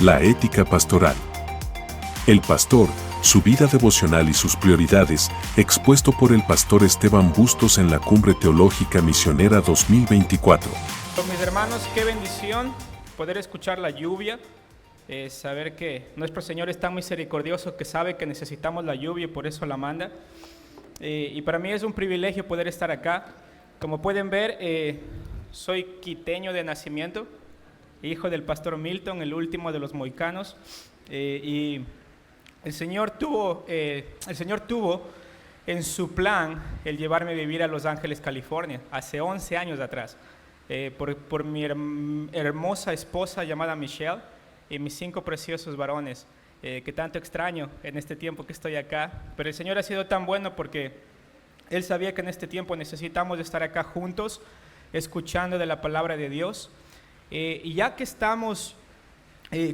La ética pastoral. El pastor, su vida devocional y sus prioridades, expuesto por el pastor Esteban Bustos en la Cumbre Teológica Misionera 2024. Mis hermanos, qué bendición poder escuchar la lluvia, saber que nuestro Señor es tan misericordioso que sabe que necesitamos la lluvia y por eso la manda. Y para mí es un privilegio poder estar acá. Como pueden ver, soy quiteño de nacimiento, hijo del pastor Milton, el último de los mohicanos, y el Señor tuvo en su plan el llevarme a vivir a Los Ángeles, California, hace 11 años atrás, por mi hermosa esposa llamada Michelle y mis 5 preciosos varones, que tanto extraño en este tiempo que estoy acá. Pero el Señor ha sido tan bueno porque Él sabía que en este tiempo necesitamos estar acá juntos, escuchando de la palabra de Dios. Y ya que estamos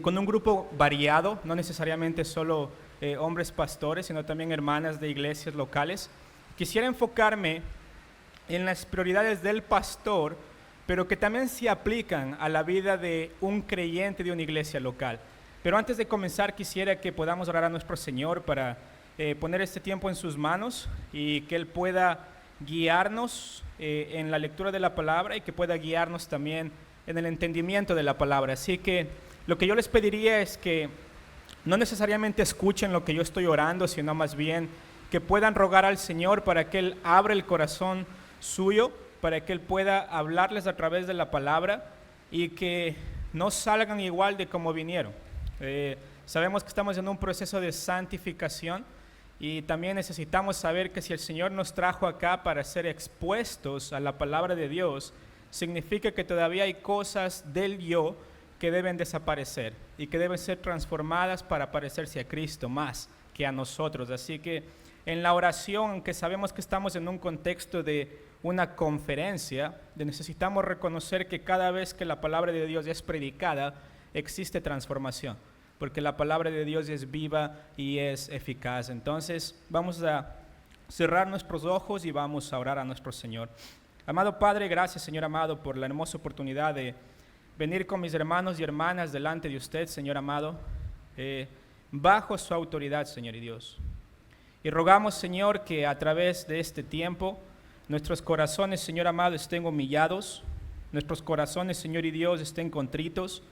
con un grupo variado, no necesariamente solo hombres pastores, sino también hermanas de iglesias locales, quisiera enfocarme en las prioridades del pastor, pero que también se aplican a la vida de un creyente de una iglesia local. Pero antes de comenzar, quisiera que podamos orar a nuestro Señor para poner este tiempo en sus manos y que Él pueda guiarnos en la lectura de la palabra y que pueda guiarnos también en el entendimiento de la palabra. Así que lo que yo les pediría es que no necesariamente escuchen lo que yo estoy orando, sino más bien que puedan rogar al Señor para que Él abra el corazón suyo, para que Él pueda hablarles a través de la palabra y que no salgan igual de como vinieron. Sabemos que estamos en un proceso de santificación y también necesitamos saber que si el Señor nos trajo acá para ser expuestos a la palabra de Dios, significa que todavía hay cosas del yo que deben desaparecer y que deben ser transformadas para parecerse a Cristo más que a nosotros. Así que en la oración, aunque sabemos que estamos en un contexto de una conferencia, necesitamos reconocer que cada vez que la palabra de Dios es predicada, existe transformación, porque la palabra de Dios es viva y es eficaz. Entonces vamos a cerrar nuestros ojos y vamos a orar a nuestro Señor. Amado Padre, gracias, Señor amado, por la hermosa oportunidad de venir con mis hermanos y hermanas delante de usted, Señor amado, bajo su autoridad, Señor y Dios. Y rogamos, Señor, que a través de este tiempo nuestros corazones, Señor amado, estén humillados, nuestros corazones, Señor y Dios, estén contritos,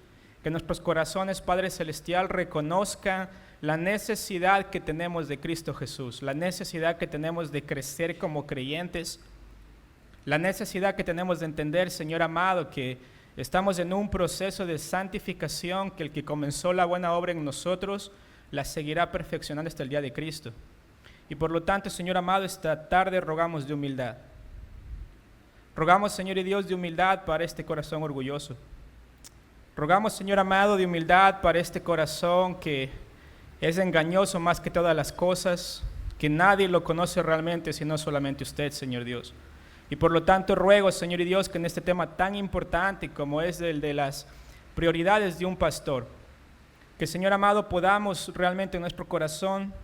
que nuestros corazones, Padre Celestial, reconozcan la necesidad que tenemos de Cristo Jesús, la necesidad que tenemos de crecer como creyentes, la necesidad que tenemos de entender, Señor amado, que estamos en un proceso de santificación, que el que comenzó la buena obra en nosotros la seguirá perfeccionando hasta el día de Cristo. Y por lo tanto, Señor amado, esta tarde rogamos de humildad. Rogamos, Señor y Dios, de humildad para este corazón orgulloso. Rogamos, Señor amado, de humildad para este corazón que es engañoso más que todas las cosas, que nadie lo conoce realmente sino solamente usted, Señor Dios. Y por lo tanto ruego, Señor y Dios, que en este tema tan importante como es el de las prioridades de un pastor, que, Señor amado, podamos realmente en nuestro corazón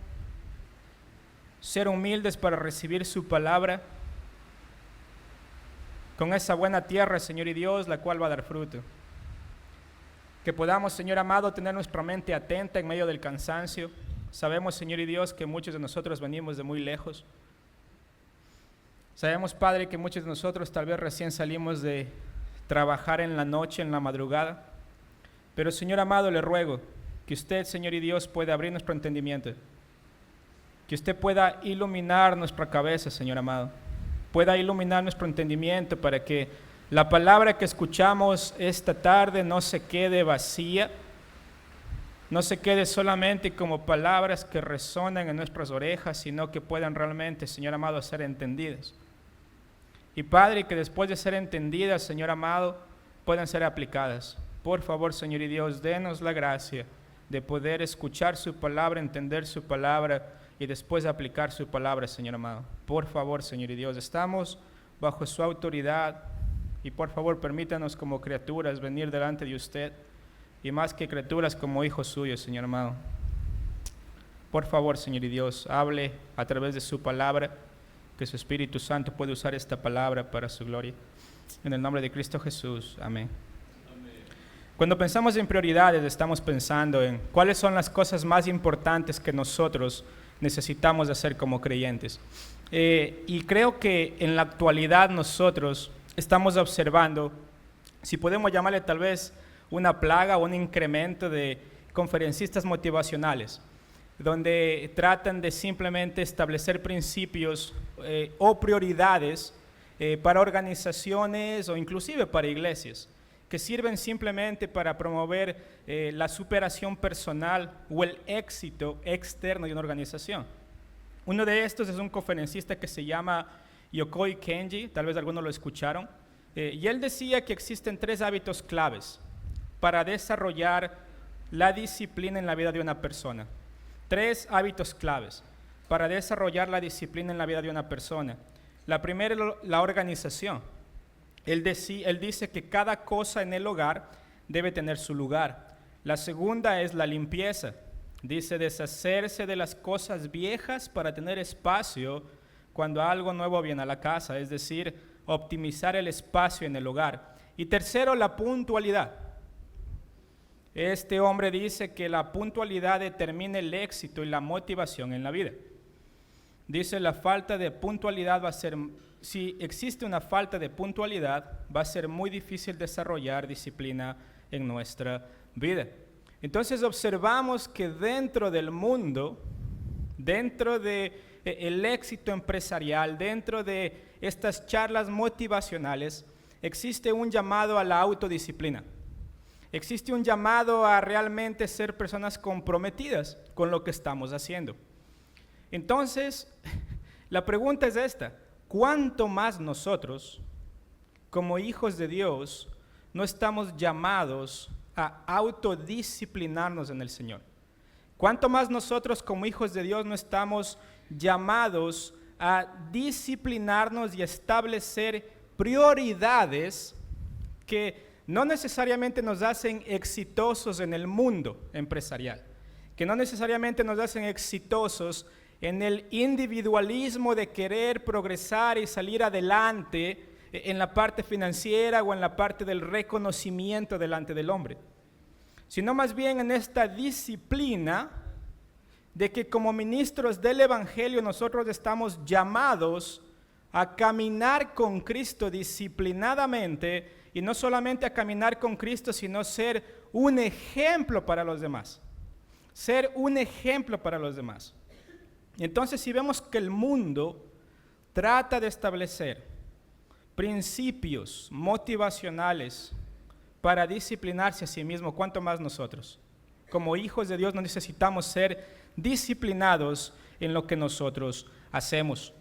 ser humildes para recibir su palabra con esa buena tierra, Señor y Dios, la cual va a dar fruto. Que podamos, Señor amado, tener nuestra mente atenta en medio del cansancio. Sabemos, Señor y Dios, que muchos de nosotros venimos de muy lejos. Sabemos, Padre, que muchos de nosotros tal vez recién salimos de trabajar en la noche, en la madrugada. Pero, Señor amado, le ruego que usted, Señor y Dios, pueda abrir nuestro entendimiento. Que usted pueda iluminar nuestra cabeza, Señor amado. Pueda iluminar nuestro entendimiento para que la palabra que escuchamos esta tarde no se quede vacía, no se quede solamente como palabras que resonan en nuestras orejas, sino que puedan realmente, Señor amado, ser entendidas. Y Padre, que después de ser entendidas, Señor amado, puedan ser aplicadas. Por favor, Señor y Dios, denos la gracia de poder escuchar su palabra, entender su palabra y después aplicar su palabra, Señor amado. Por favor, Señor y Dios, estamos bajo su autoridad y por favor permítanos como criaturas venir delante de usted y más que criaturas como hijos suyos, Señor amado. Por favor, Señor y Dios, hable a través de su palabra, que su Espíritu Santo puede usar esta palabra para su gloria. En el nombre de Cristo Jesús, amén. Cuando pensamos en prioridades, estamos pensando en cuáles son las cosas más importantes que nosotros necesitamos hacer como creyentes. Y creo que en la actualidad nosotros estamos observando, si podemos llamarle tal vez una plaga o un incremento de conferencistas motivacionales, donde tratan de simplemente establecer principios o prioridades para organizaciones o inclusive para iglesias, que sirven simplemente para promover la superación personal o el éxito externo de una organización. Uno de estos es un conferencista que se llama Yokoi Kenji, tal vez algunos lo escucharon, y él decía que existen 3 hábitos claves para desarrollar la disciplina en la vida de una persona. 3 hábitos claves para desarrollar la disciplina en la vida de una persona. La primera es la organización. Él dice que cada cosa en el hogar debe tener su lugar. La segunda es la limpieza. Dice deshacerse de las cosas viejas para tener espacio cuando algo nuevo viene a la casa, es decir, optimizar el espacio en el hogar. Y tercero, la puntualidad. Este hombre dice que la puntualidad determina el éxito y la motivación en la vida. Dice la falta de puntualidad va a ser, si existe una falta de puntualidad, va a ser muy difícil desarrollar disciplina en nuestra vida. Entonces observamos que dentro del mundo, dentro del éxito empresarial, dentro de estas charlas motivacionales, existe un llamado a la autodisciplina. Existe un llamado a realmente ser personas comprometidas con lo que estamos haciendo. Entonces, la pregunta es esta: ¿cuánto más nosotros, como hijos de Dios, no estamos llamados a autodisciplinarnos en el Señor? ¿Cuánto más nosotros, como hijos de Dios, no estamos llamados a disciplinarnos y establecer prioridades que no necesariamente nos hacen exitosos en el mundo empresarial, que no necesariamente nos hacen exitosos en el individualismo de querer progresar y salir adelante en la parte financiera o en la parte del reconocimiento delante del hombre, sino más bien en esta disciplina de que como ministros del Evangelio nosotros estamos llamados a caminar con Cristo disciplinadamente, y no solamente a caminar con Cristo, sino ser un ejemplo para los demás. Ser un ejemplo para los demás. Entonces, si vemos que el mundo trata de establecer principios motivacionales para disciplinarse a sí mismo, ¿cuánto más nosotros? Como hijos de Dios no necesitamos ser disciplinados en lo que nosotros hacemos.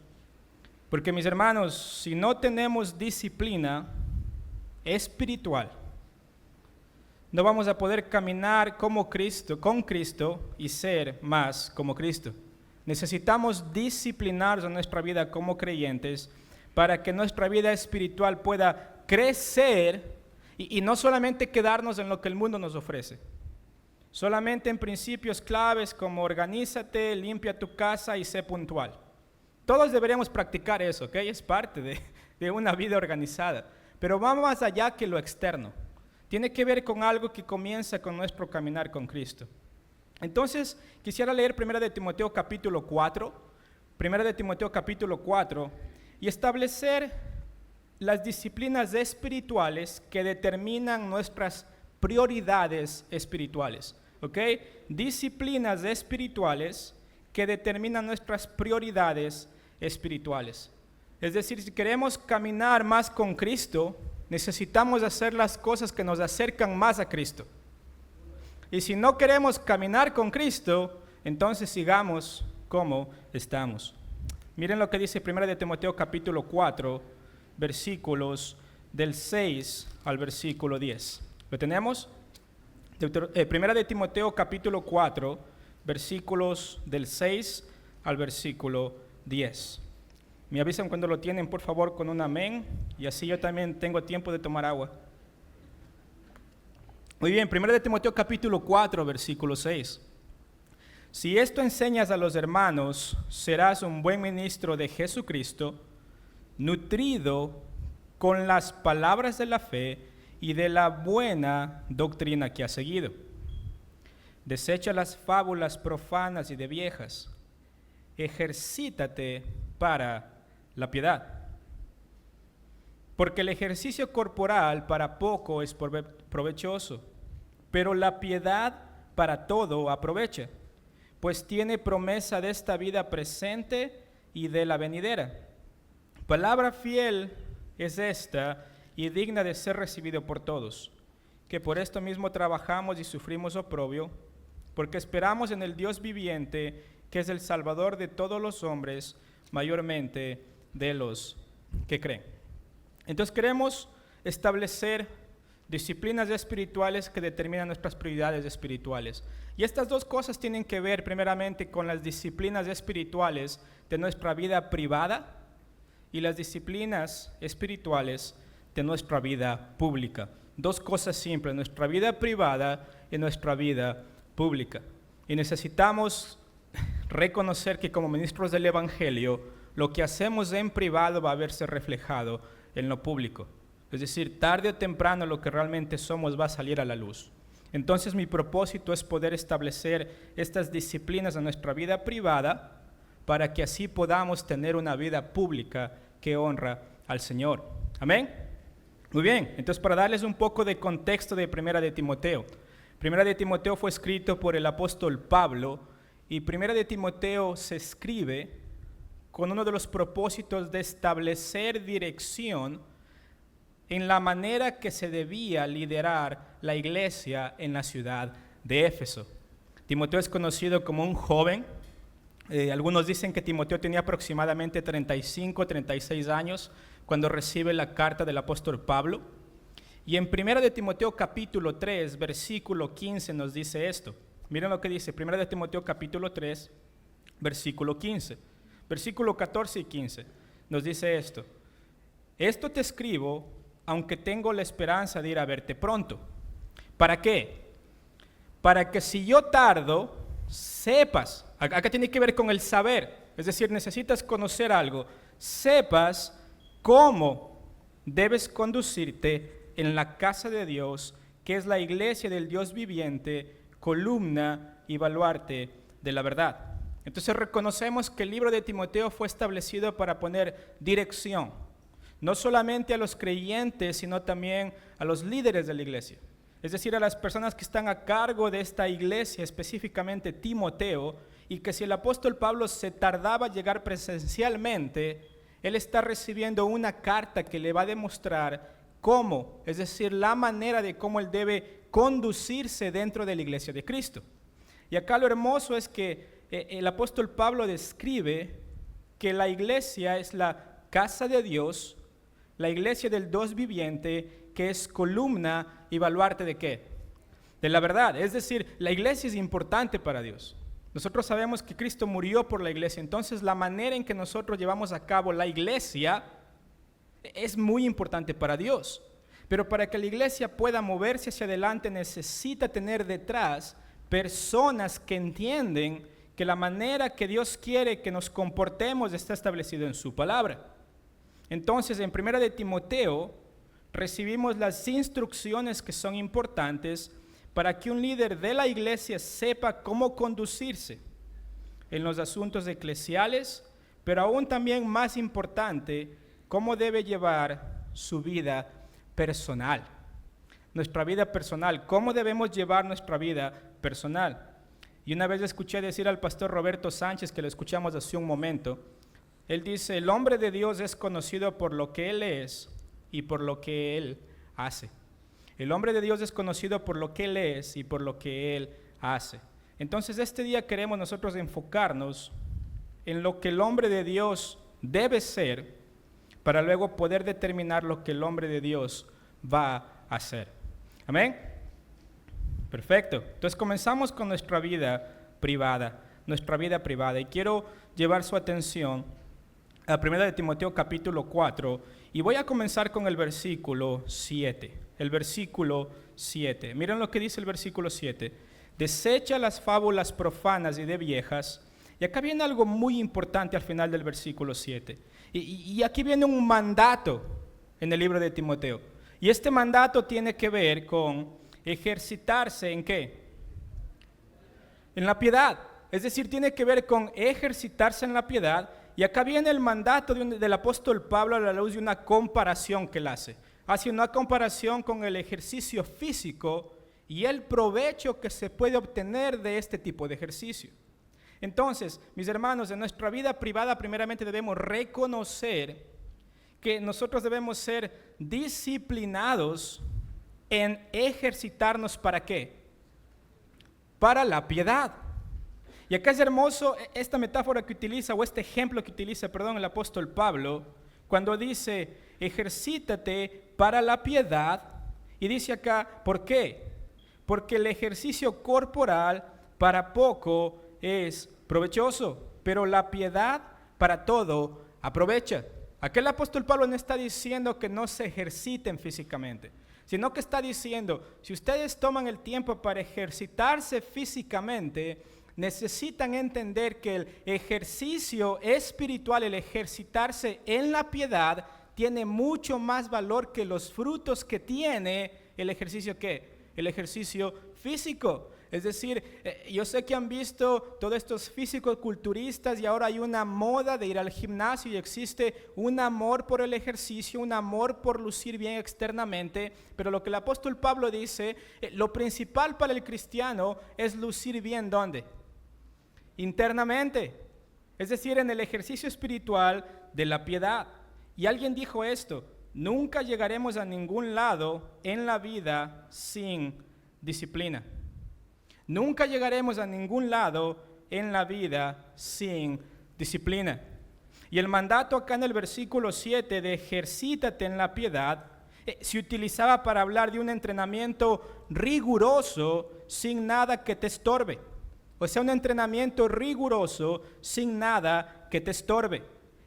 Porque mis hermanos, si no tenemos disciplina espiritual, no vamos a poder caminar como Cristo, con Cristo y ser más como Cristo. Necesitamos disciplinarnos en nuestra vida como creyentes para que nuestra vida espiritual pueda crecer y no solamente quedarnos en lo que el mundo nos ofrece. Solamente en principios claves como organízate, limpia tu casa y sé puntual. Todos deberíamos practicar eso, ¿ok? Es parte de una vida organizada. Pero va más allá que lo externo. Tiene que ver con algo que comienza con nuestro caminar con Cristo. Entonces, quisiera leer 1 de Timoteo capítulo 4, 1 de Timoteo capítulo 4, y establecer las disciplinas espirituales que determinan nuestras prioridades espirituales. ¿Ok? Disciplinas espirituales que determinan nuestras prioridades espirituales. Es decir, si queremos caminar más con Cristo, necesitamos hacer las cosas que nos acercan más a Cristo. Y si no queremos caminar con Cristo, entonces sigamos como estamos. Miren lo que dice 1 de Timoteo capítulo 4, versículos del 6 al versículo 10. ¿Lo tenemos? 1 de Timoteo capítulo 4, versículos del 6 al versículo 10. Me avisan cuando lo tienen, por favor, con un amén, y así yo también tengo tiempo de tomar agua. Muy bien, 1 de Timoteo capítulo 4, versículo 6. Si esto enseñas a los hermanos, serás un buen ministro de Jesucristo, nutrido con las palabras de la fe y de la buena doctrina que has seguido. Desecha las fábulas profanas y de viejas. Ejercítate para la piedad. Porque el ejercicio corporal para poco es provechoso, pero la piedad para todo aprovecha, pues tiene promesa de esta vida presente y de la venidera. Palabra fiel es esta y digna de ser recibido por todos, que por esto mismo trabajamos y sufrimos oprobio, porque esperamos en el Dios viviente, que es el Salvador de todos los hombres, mayormente de los que creen. Entonces queremos establecer disciplinas espirituales que determinan nuestras prioridades espirituales. Y estas dos cosas tienen que ver primeramente con las disciplinas espirituales de nuestra vida privada y las disciplinas espirituales de nuestra vida pública. Dos cosas simples, nuestra vida privada y nuestra vida pública. Y necesitamos reconocer que como ministros del Evangelio, lo que hacemos en privado va a verse reflejado en lo público. Es decir, tarde o temprano lo que realmente somos va a salir a la luz. Entonces mi propósito es poder establecer estas disciplinas en nuestra vida privada para que así podamos tener una vida pública que honra al Señor. ¿Amén? Muy bien, entonces para darles un poco de contexto de Primera de Timoteo. Primera de Timoteo fue escrito por el apóstol Pablo y Primera de Timoteo se escribe con uno de los propósitos de establecer dirección en la manera que se debía liderar la iglesia en la ciudad de Éfeso. Timoteo es conocido como un joven. Algunos dicen que Timoteo tenía aproximadamente 35, 36 años cuando recibe la carta del apóstol Pablo. Y en 1 de Timoteo capítulo 3, versículo 15 nos dice esto. Miren lo que dice, 1 de Timoteo capítulo 3, versículo 15. Versículo 14 y 15 nos dice esto. Esto te escribo, aunque tengo la esperanza de ir a verte pronto. ¿Para qué? Para que si yo tardo, sepas. Acá tiene que ver con el saber. Es decir, necesitas conocer algo. Sepas cómo debes conducirte en la casa de Dios, que es la iglesia del Dios viviente, columna y baluarte de la verdad. Entonces reconocemos que el libro de Timoteo fue establecido para poner dirección, no solamente a los creyentes, sino también a los líderes de la iglesia. Es decir, a las personas que están a cargo de esta iglesia, específicamente Timoteo, y que si el apóstol Pablo se tardaba a llegar presencialmente, él está recibiendo una carta que le va a demostrar cómo, es decir, la manera de cómo él debe conducirse dentro de la iglesia de Cristo. Y acá lo hermoso es que el apóstol Pablo describe que la iglesia es la casa de Dios, la iglesia del Dios viviente, que es columna y baluarte ¿de qué? De la verdad. Es decir, la iglesia es importante para Dios. Nosotros sabemos que Cristo murió por la iglesia, entonces la manera en que nosotros llevamos a cabo la iglesia es muy importante para Dios. Pero para que la iglesia pueda moverse hacia adelante necesita tener detrás personas que entienden que la manera que Dios quiere que nos comportemos está establecido en su palabra. Entonces, en 1 de Timoteo recibimos las instrucciones que son importantes para que un líder de la iglesia sepa cómo conducirse en los asuntos eclesiales, pero aún también más importante, cómo debe llevar su vida personal. Nuestra vida personal, cómo debemos llevar nuestra vida personal. Y una vez escuché decir al pastor Roberto Sánchez, que lo escuchamos hace un momento, él dice, el hombre de Dios es conocido por lo que él es y por lo que él hace. El hombre de Dios es conocido por lo que él es y por lo que él hace. Entonces este día queremos nosotros enfocarnos en lo que el hombre de Dios debe ser para luego poder determinar lo que el hombre de Dios va a hacer. ¿Amén? Perfecto. Entonces comenzamos con nuestra vida privada. Y quiero llevar su atención a 1 de Timoteo capítulo 4 y voy a comenzar con el versículo 7. El versículo 7. Miren lo que dice el versículo 7. Desecha las fábulas profanas y de viejas. Y acá viene algo muy importante al final del versículo 7. Y aquí viene un mandato en el libro de Timoteo. Y este mandato tiene que ver con ejercitarse ¿en qué? En la piedad. Es decir, tiene que ver con ejercitarse en la piedad. Y acá viene el mandato del apóstol Pablo a la luz de una comparación que él hace. Hace una comparación con el ejercicio físico y el provecho que se puede obtener de este tipo de ejercicio. Entonces, mis hermanos, en nuestra vida privada primeramente debemos reconocer que nosotros debemos ser disciplinados en ejercitarnos ¿para qué? Para la piedad. Y acá es hermoso esta metáfora que utiliza, o este ejemplo que utiliza, el apóstol Pablo, cuando dice, ejercítate para la piedad, y dice acá, ¿por qué? Porque el ejercicio corporal para poco es provechoso, pero la piedad para todo aprovecha. Aquí el apóstol Pablo no está diciendo que no se ejerciten físicamente, sino que está diciendo, si ustedes toman el tiempo para ejercitarse físicamente, necesitan entender que el ejercicio espiritual, el ejercitarse en la piedad, tiene mucho más valor que los frutos que tiene el ejercicio ¿qué? El ejercicio físico. Es decir, yo sé que han visto todos estos físico-culturistas y ahora hay una moda de ir al gimnasio y existe un amor por el ejercicio, un amor por lucir bien externamente, pero lo que el apóstol Pablo dice, lo principal para el cristiano es lucir bien, ¿dónde? Internamente, es decir, en el ejercicio espiritual de la piedad. Y alguien dijo esto, nunca llegaremos a ningún lado en la vida sin disciplina. Nunca llegaremos a ningún lado en la vida sin disciplina. Y el mandato acá en el versículo 7 de ejercítate en la piedad, se utilizaba para hablar de un entrenamiento riguroso sin nada que te estorbe. O sea, un entrenamiento riguroso sin nada que te estorbe.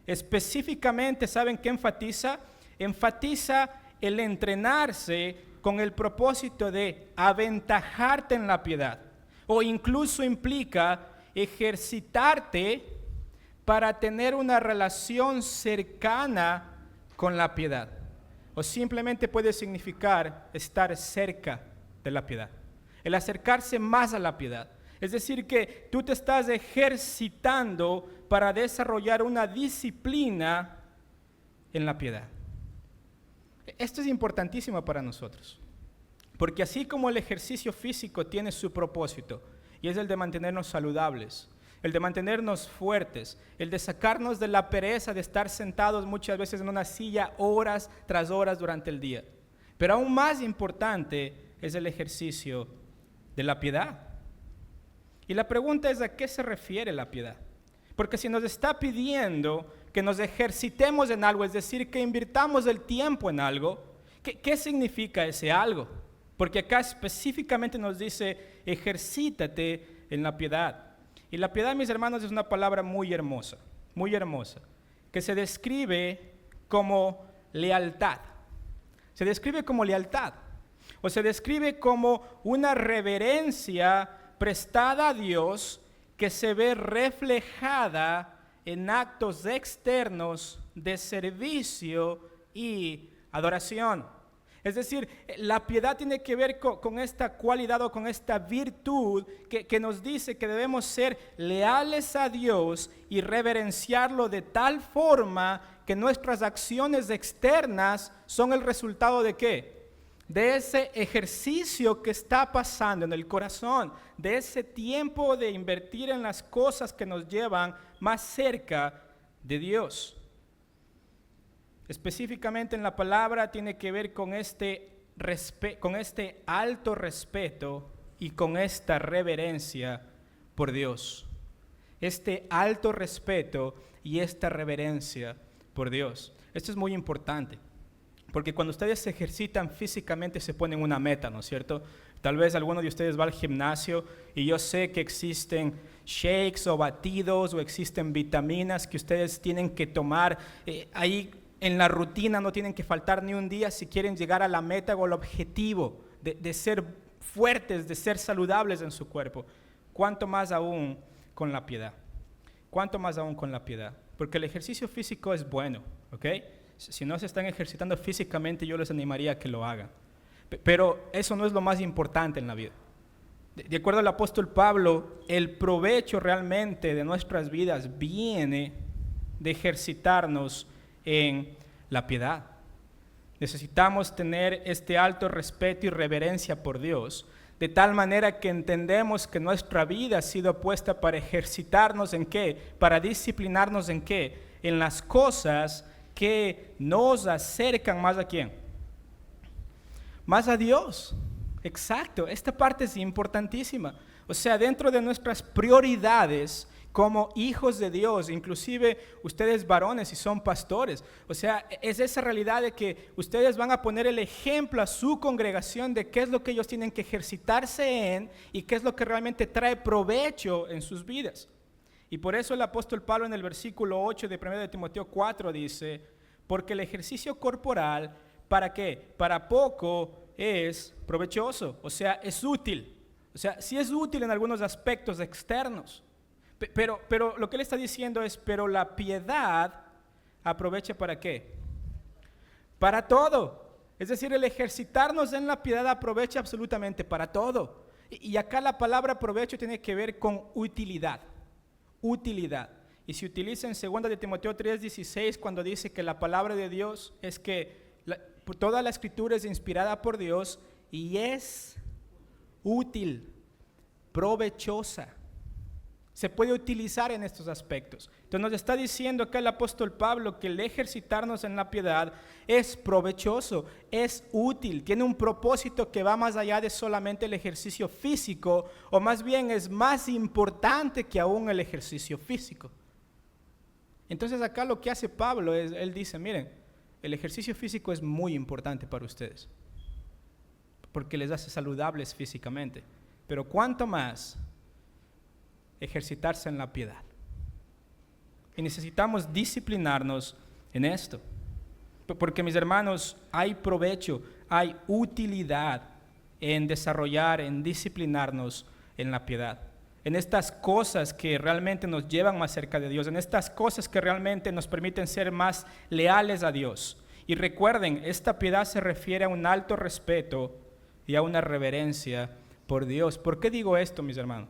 Específicamente, ¿saben qué enfatiza? Enfatiza el entrenarse con el propósito de aventajarte en la piedad. O incluso implica ejercitarte para tener una relación cercana con la piedad. O simplemente puede significar estar cerca de la piedad. El acercarse más a la piedad. Es decir, que tú te estás ejercitando para desarrollar una disciplina en la piedad. Esto es importantísimo para nosotros, porque así como el ejercicio físico tiene su propósito, y es el de mantenernos saludables, el de mantenernos fuertes, el de sacarnos de la pereza de estar sentados muchas veces en una silla horas tras horas durante el día. Pero aún más importante es el ejercicio de la piedad. Y la pregunta es, ¿a qué se refiere la piedad? Porque si nos está pidiendo que nos ejercitemos en algo, es decir, que invirtamos el tiempo en algo, ¿qué significa ese algo? Porque acá específicamente nos dice, ejercítate en la piedad. Y la piedad, mis hermanos, es una palabra muy hermosa, que se describe como lealtad. Se describe como lealtad, o se describe como una reverencia prestada a Dios que se ve reflejada en actos externos de servicio y adoración. Es decir, la piedad tiene que ver con esta cualidad o con esta virtud que nos dice que debemos ser leales a Dios y reverenciarlo de tal forma que nuestras acciones externas son el resultado ¿de qué? De ese ejercicio que está pasando en el corazón, de ese tiempo de invertir en las cosas que nos llevan más cerca de Dios. Específicamente en la palabra tiene que ver con este alto respeto y con esta reverencia por Dios. Este alto respeto y esta reverencia por Dios. Esto es muy importante. Porque cuando ustedes se ejercitan físicamente se ponen una meta, ¿no es cierto? Tal vez alguno de ustedes va al gimnasio y yo sé que existen shakes o batidos o existen vitaminas que ustedes tienen que tomar. Ahí en la rutina no tienen que faltar ni un día si quieren llegar a la meta o al objetivo de ser fuertes, de ser saludables en su cuerpo. ¿Cuánto más aún con la piedad? ¿Cuánto más aún con la piedad? Porque el ejercicio físico es bueno, ¿ok? Si no se están ejercitando físicamente, yo les animaría a que lo hagan. Pero eso no es lo más importante en la vida. De acuerdo al apóstol Pablo, el provecho realmente de nuestras vidas viene de ejercitarnos en la piedad. Necesitamos tener este alto respeto y reverencia por Dios, de tal manera que entendemos que nuestra vida ha sido puesta para ejercitarnos ¿en qué? Para disciplinarnos ¿en qué? En las cosas que nos acercan más ¿a quién? Más a Dios. Exacto, esta parte es importantísima. O sea, dentro de nuestras prioridades como hijos de Dios, inclusive ustedes varones y son pastores, o sea, es esa realidad de que ustedes van a poner el ejemplo a su congregación de qué es lo que ellos tienen que ejercitarse en y qué es lo que realmente trae provecho en sus vidas. Y por eso el apóstol Pablo en el versículo 8 de 1 de Timoteo 4 dice, porque el ejercicio corporal, ¿para qué? Para poco es provechoso, o sea, es útil. O sea, sí es útil en algunos aspectos externos, pero lo que él está diciendo es, pero la piedad aprovecha ¿para qué? Para todo. Es decir, el ejercitarnos en la piedad aprovecha absolutamente para todo. Y acá la palabra provecho tiene que ver con utilidad. Utilidad. Y se utiliza en 2 de Timoteo 3:16 cuando dice que la palabra de Dios es que toda la escritura es inspirada por Dios y es útil, provechosa. Se puede utilizar en estos aspectos. Entonces nos está diciendo acá el apóstol Pablo que el ejercitarnos en la piedad es provechoso, es útil, tiene un propósito que va más allá de solamente el ejercicio físico, o más bien es más importante que aún el ejercicio físico. Entonces acá lo que hace Pablo es, él dice, miren, el ejercicio físico es muy importante para ustedes, porque les hace saludables físicamente, pero cuánto más ejercitarse en la piedad. Y necesitamos disciplinarnos en esto, porque mis hermanos, hay provecho, hay utilidad en desarrollar, en disciplinarnos en la piedad, en estas cosas que realmente nos llevan más cerca de Dios, en estas cosas que realmente nos permiten ser más leales a Dios. Y recuerden, esta piedad se refiere a un alto respeto y a una reverencia por Dios. ¿Por qué digo esto, mis hermanos?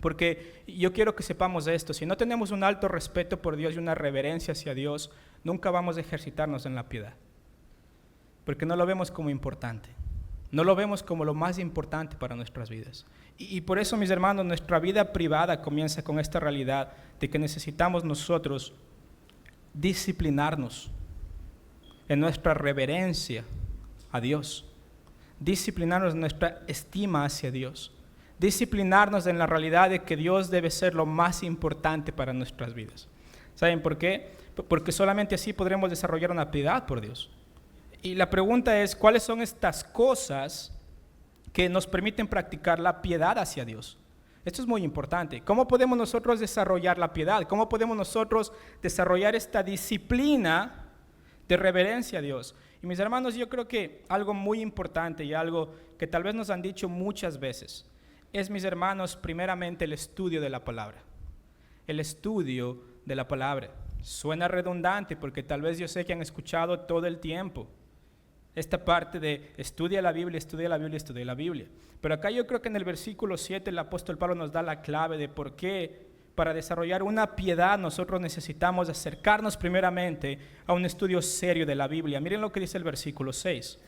Porque yo quiero que sepamos esto, si no tenemos un alto respeto por Dios y una reverencia hacia Dios, nunca vamos a ejercitarnos en la piedad, porque no lo vemos como importante, no lo vemos como lo más importante para nuestras vidas. Y por eso, mis hermanos, nuestra vida privada comienza con esta realidad de que necesitamos nosotros disciplinarnos en nuestra reverencia a Dios, disciplinarnos en nuestra estima hacia Dios, disciplinarnos en la realidad de que Dios debe ser lo más importante para nuestras vidas. ¿Saben por qué? Porque solamente así podremos desarrollar una piedad por Dios. Y la pregunta es, ¿cuáles son estas cosas que nos permiten practicar la piedad hacia Dios? Esto es muy importante. ¿Cómo podemos nosotros desarrollar la piedad? ¿Cómo podemos nosotros desarrollar esta disciplina de reverencia a Dios? Y mis hermanos, yo creo que algo muy importante y algo que tal vez nos han dicho muchas veces es, mis hermanos, primeramente el estudio de la palabra. El estudio de la palabra. Suena redundante porque tal vez yo sé que han escuchado todo el tiempo esta parte de estudia la Biblia, estudia la Biblia, estudia la Biblia. Pero acá yo creo que en el versículo 7 el apóstol Pablo nos da la clave de por qué para desarrollar una piedad nosotros necesitamos acercarnos primeramente a un estudio serio de la Biblia. Miren lo que dice el versículo 6.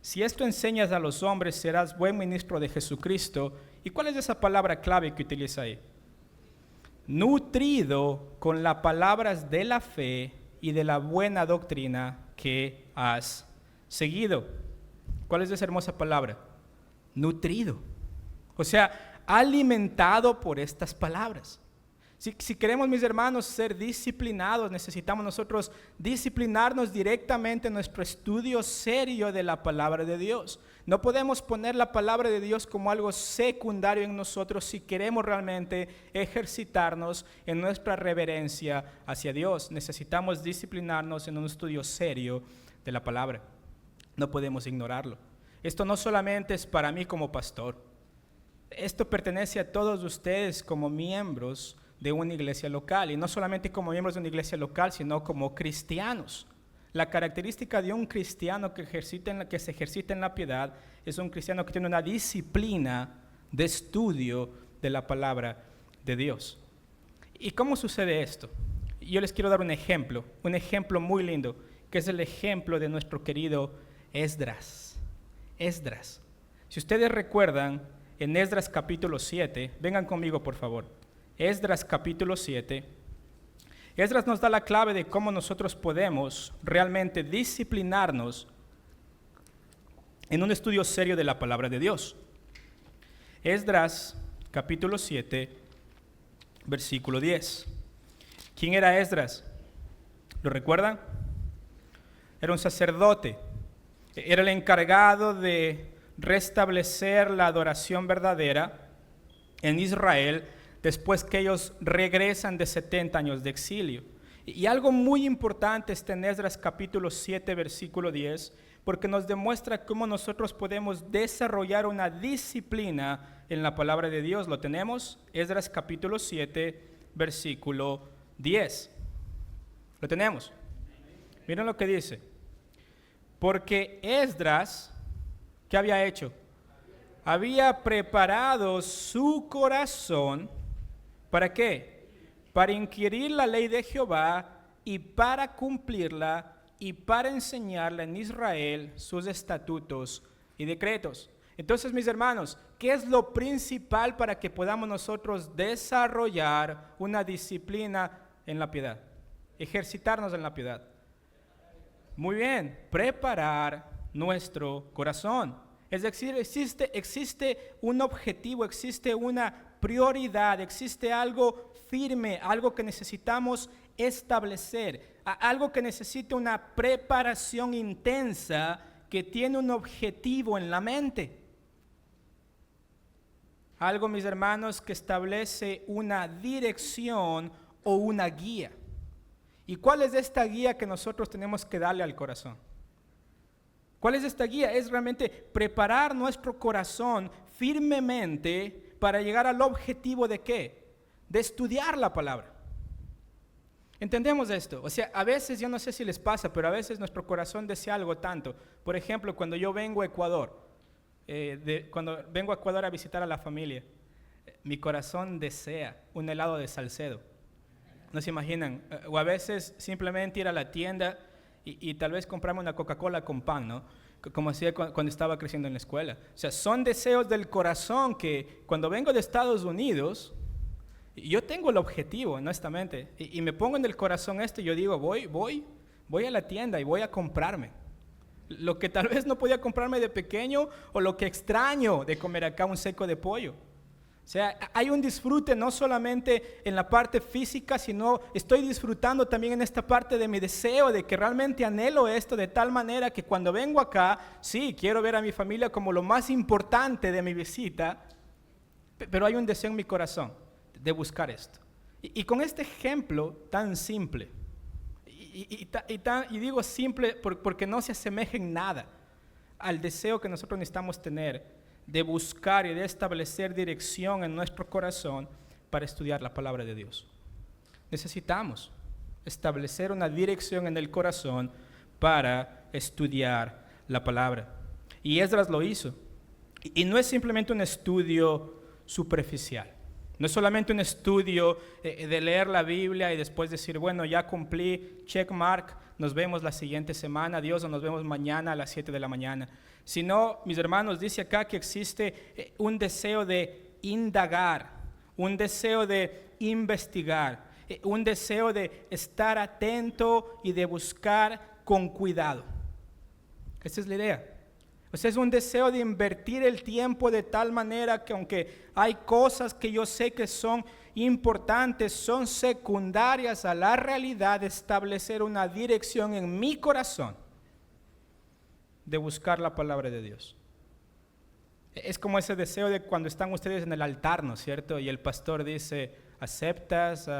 Si esto enseñas a los hombres, serás buen ministro de Jesucristo. ¿Y cuál es esa palabra clave que utiliza ahí? Nutrido con las palabras de la fe y de la buena doctrina que has seguido. ¿Cuál es esa hermosa palabra? Nutrido. O sea, alimentado por estas palabras. Si queremos, mis hermanos, ser disciplinados, necesitamos nosotros disciplinarnos directamente en nuestro estudio serio de la palabra de Dios. No podemos poner la palabra de Dios como algo secundario en nosotros si queremos realmente ejercitarnos en nuestra reverencia hacia Dios. Necesitamos disciplinarnos en un estudio serio de la palabra. No podemos ignorarlo. Esto no solamente es para mí como pastor. Esto pertenece a todos ustedes como miembros de una iglesia local, y no solamente como miembros de una iglesia local, sino como cristianos. La característica de un cristiano que se ejercita en la piedad es un cristiano que tiene una disciplina de estudio de la palabra de Dios. ¿Y cómo sucede esto? Yo les quiero dar un ejemplo muy lindo, que es el ejemplo de nuestro querido Esdras. Esdras. Si ustedes recuerdan, en Esdras capítulo 7, vengan conmigo por favor. Esdras capítulo 7. Esdras nos da la clave de cómo nosotros podemos realmente disciplinarnos en un estudio serio de la palabra de Dios. Esdras capítulo 7, versículo 10. ¿Quién era Esdras? ¿Lo recuerdan? Era un sacerdote. Era el encargado de restablecer la adoración verdadera en Israel después que ellos regresan de 70 años de exilio. Y algo muy importante está en Esdras capítulo 7, versículo 10, porque nos demuestra cómo nosotros podemos desarrollar una disciplina en la palabra de Dios. ¿Lo tenemos? Esdras capítulo 7, versículo 10. ¿Lo tenemos? Miren lo que dice. Porque Esdras, ¿qué había hecho? Había preparado su corazón, ¿para qué? Para inquirir la ley de Jehová y para cumplirla y para enseñarla en Israel sus estatutos y decretos. Entonces, mis hermanos, ¿qué es lo principal para que podamos nosotros desarrollar una disciplina en la piedad? Ejercitarnos en la piedad. Muy bien, preparar nuestro corazón. Es decir, existe un objetivo, existe una prioridad, existe algo firme, algo que necesitamos establecer, algo que necesita una preparación intensa que tiene un objetivo en la mente. Algo, mis hermanos, que establece una dirección o una guía. ¿Y cuál es esta guía que nosotros tenemos que darle al corazón? ¿Cuál es esta guía? Es realmente preparar nuestro corazón firmemente para llegar al objetivo de ¿qué? De estudiar la palabra. ¿Entendemos esto? O sea, a veces, yo no sé si les pasa, pero a veces nuestro corazón desea algo tanto. Por ejemplo, cuando yo vengo a Ecuador, a visitar a la familia, mi corazón desea un helado de Salcedo. ¿No se imaginan? O a veces simplemente ir a la tienda y tal vez comprarme una Coca-Cola con pan, ¿no? Como hacía cuando estaba creciendo en la escuela. O sea, son deseos del corazón que cuando vengo de Estados Unidos, yo tengo el objetivo, honestamente, y me pongo en el corazón esto y yo digo, voy a la tienda y voy a comprarme lo que tal vez no podía comprarme de pequeño o lo que extraño de comer acá, un seco de pollo. O sea, hay un disfrute no solamente en la parte física, sino estoy disfrutando también en esta parte de mi deseo, de que realmente anhelo esto de tal manera que cuando vengo acá, sí, quiero ver a mi familia como lo más importante de mi visita, pero hay un deseo en mi corazón de buscar esto. Y con este ejemplo tan simple, y digo simple porque no se asemeja en nada al deseo que nosotros necesitamos tener de buscar y de establecer dirección en nuestro corazón para estudiar la palabra de Dios. Necesitamos establecer una dirección en el corazón para estudiar la palabra. Y Esdras lo hizo. Y no es simplemente un estudio superficial. No es solamente un estudio de leer la Biblia y después decir, bueno, ya cumplí, check mark, nos vemos la siguiente semana, Dios, o nos vemos mañana a las 7 de la mañana. Sino, mis hermanos, dice acá que existe un deseo de indagar, un deseo de investigar, un deseo de estar atento y de buscar con cuidado. Esa es la idea. O sea, es un deseo de invertir el tiempo de tal manera que aunque hay cosas que yo sé que son importantes, son secundarias a la realidad, de establecer una dirección en mi corazón de buscar la palabra de Dios. Es como ese deseo de cuando están ustedes en el altar, ¿no es cierto? Y el pastor dice, aceptas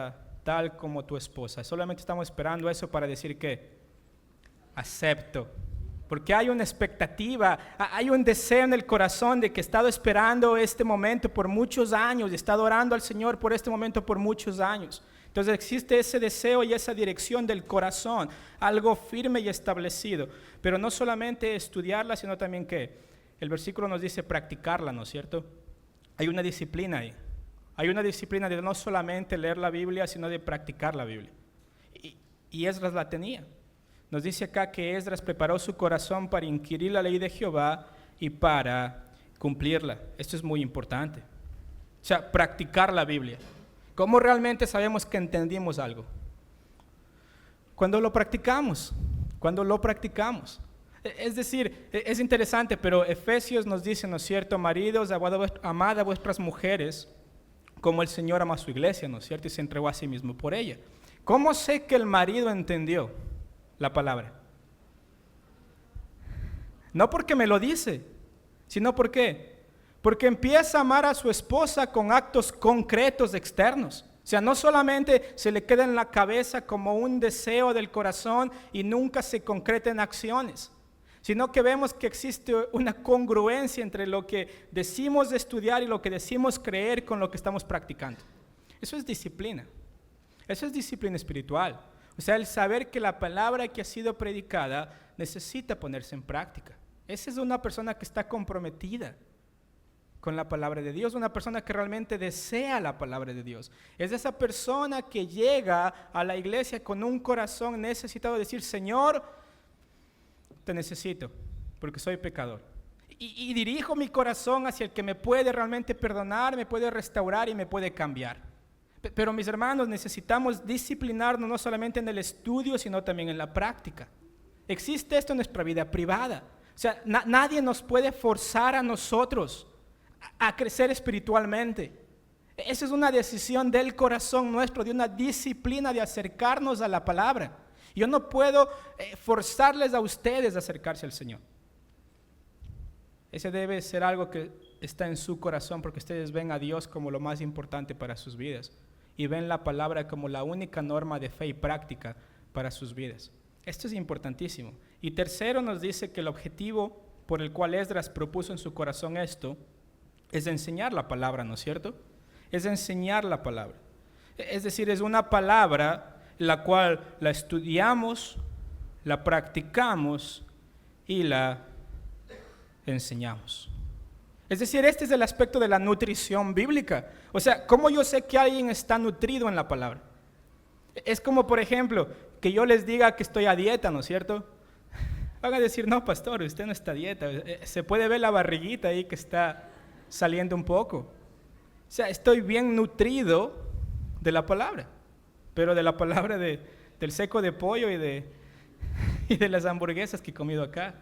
tal como tu esposa. Solamente estamos esperando eso para decir que acepto. Porque hay una expectativa, hay un deseo en el corazón de que he estado esperando este momento por muchos años, he estado orando al Señor por este momento por muchos años. Entonces existe ese deseo y esa dirección del corazón, algo firme y establecido. Pero no solamente estudiarla, sino también que el versículo nos dice practicarla, ¿no es cierto? Hay una disciplina ahí. Hay una disciplina de no solamente leer la Biblia, sino de practicar la Biblia. Y Esdras la tenía. Nos dice acá que Esdras preparó su corazón para inquirir la ley de Jehová y para cumplirla. Esto es muy importante. O sea, practicar la Biblia. ¿Cómo realmente sabemos que entendimos algo? Cuando lo practicamos. Es decir, es interesante, pero Efesios nos dice, ¿no es cierto? Maridos, amad a vuestras mujeres como el Señor ama a su iglesia, ¿no es cierto? Y se entregó a sí mismo por ella. ¿Cómo sé que el marido entendió la palabra? No porque me lo dice, sino porque empieza a amar a su esposa con actos concretos externos. O sea, no solamente se le queda en la cabeza como un deseo del corazón y nunca se concreta en acciones, sino que vemos que existe una congruencia entre lo que decimos estudiar y lo que decimos creer con lo que estamos practicando. Eso es disciplina. Eso es disciplina espiritual. O sea, el saber que la palabra que ha sido predicada necesita ponerse en práctica. Esa es una persona que está comprometida con la palabra de Dios, una persona que realmente desea la palabra de Dios. Es esa persona que llega a la iglesia con un corazón necesitado de decir, Señor, te necesito, porque soy pecador. Y dirijo mi corazón hacia el que me puede realmente perdonar, me puede restaurar y me puede cambiar. Pero mis hermanos, necesitamos disciplinarnos no solamente en el estudio, sino también en la práctica. Existe esto en nuestra vida privada. O sea, nadie nos puede forzar a nosotros a crecer espiritualmente. Esa es una decisión del corazón nuestro, de una disciplina de acercarnos a la palabra. Yo no puedo forzarles a ustedes a acercarse al Señor. Ese debe ser algo que está en su corazón, porque ustedes ven a Dios como lo más importante para sus vidas y ven la palabra como la única norma de fe y práctica para sus vidas. Esto es importantísimo. Y tercero, nos dice que el objetivo por el cual Esdras propuso en su corazón esto es enseñar la palabra, ¿no es cierto? Es enseñar la palabra. Es decir, es una palabra la cual la estudiamos, la practicamos y la enseñamos. Es decir, este es el aspecto de la nutrición bíblica. O sea, ¿cómo yo sé que alguien está nutrido en la palabra? Es como, por ejemplo, que yo les diga que estoy a dieta, ¿no es cierto? Van a decir, no, pastor, usted no está a dieta. Se puede ver la barriguita ahí que está saliendo un poco. O sea, estoy bien nutrido de la palabra, pero de la palabra del seco de pollo y de las hamburguesas que he comido acá.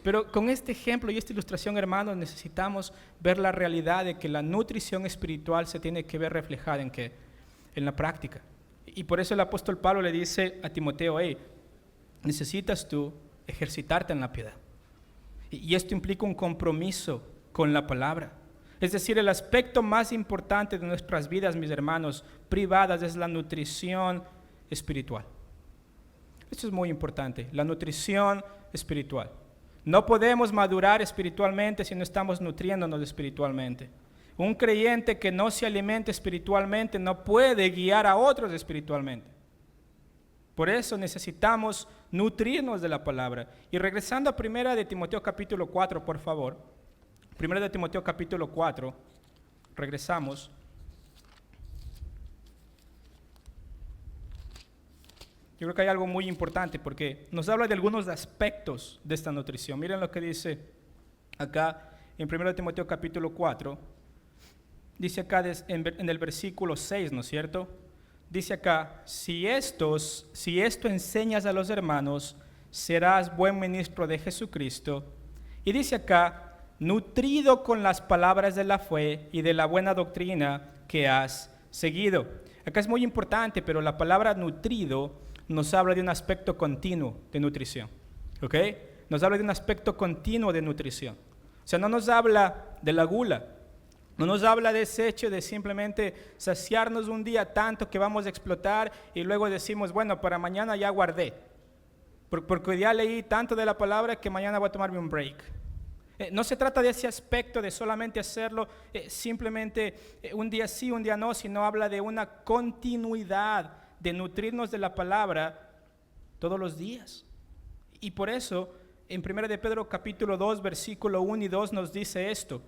Pero con este ejemplo y esta ilustración, hermanos, necesitamos ver la realidad de que la nutrición espiritual se tiene que ver reflejada en la práctica. Y por eso el apóstol Pablo le dice a Timoteo, hey, necesitas tú ejercitarte en la piedad. Y esto implica un compromiso con la palabra. Es decir, el aspecto más importante de nuestras vidas, mis hermanos, privadas, es la nutrición espiritual. Esto es muy importante, la nutrición espiritual. No podemos madurar espiritualmente si no estamos nutriéndonos espiritualmente. Un creyente que no se alimenta espiritualmente no puede guiar a otros espiritualmente. Por eso necesitamos nutrirnos de la palabra. Y regresando a 1 de Timoteo capítulo 4, por favor. 1 de Timoteo capítulo 4, regresamos. Yo creo que hay algo muy importante porque nos habla de algunos aspectos de esta nutrición. Miren lo que dice acá en 1 de Timoteo capítulo 4. Dice acá en el versículo 6, ¿no es cierto? Dice acá, si esto enseñas a los hermanos, serás buen ministro de Jesucristo. Y dice acá, nutrido con las palabras de la fe y de la buena doctrina que has seguido. Acá es muy importante, pero la palabra nutrido nos habla de un aspecto continuo de nutrición, ¿ok? Nos habla de un aspecto continuo de nutrición. O sea, no nos habla de la gula, no nos habla de ese hecho de simplemente saciarnos un día tanto que vamos a explotar y luego decimos, bueno, para mañana ya guardé, porque ya leí tanto de la palabra que mañana voy a tomarme un break. No se trata de ese aspecto de solamente hacerlo simplemente un día sí, un día no, sino habla de una continuidad de nutrirnos de la palabra todos los días. Y por eso, en 1 de Pedro capítulo 2, versículo 1 y 2 nos dice esto: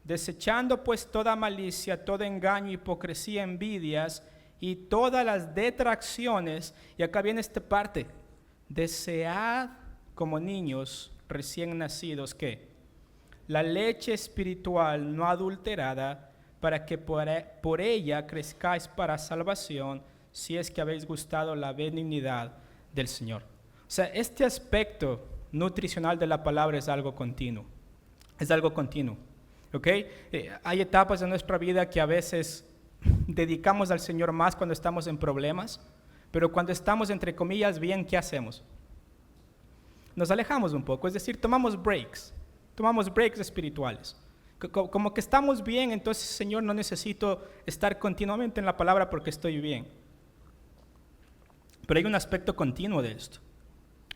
desechando pues toda malicia, todo engaño, hipocresía, envidias y todas las detracciones. Y acá viene esta parte: desead como niños recién nacidos, ¿qué? La leche espiritual no adulterada, para que por ella crezcáis para salvación, si es que habéis gustado la benignidad del Señor. O sea, este aspecto nutricional de la palabra es algo continuo. Es algo continuo. ¿Ok? Hay etapas de nuestra vida que a veces dedicamos al Señor más cuando estamos en problemas, pero cuando estamos, entre comillas, bien, ¿qué hacemos? Nos alejamos un poco, es decir, tomamos breaks espirituales. Como que estamos bien, entonces, Señor, no necesito estar continuamente en la palabra porque estoy bien. Pero hay un aspecto continuo de esto.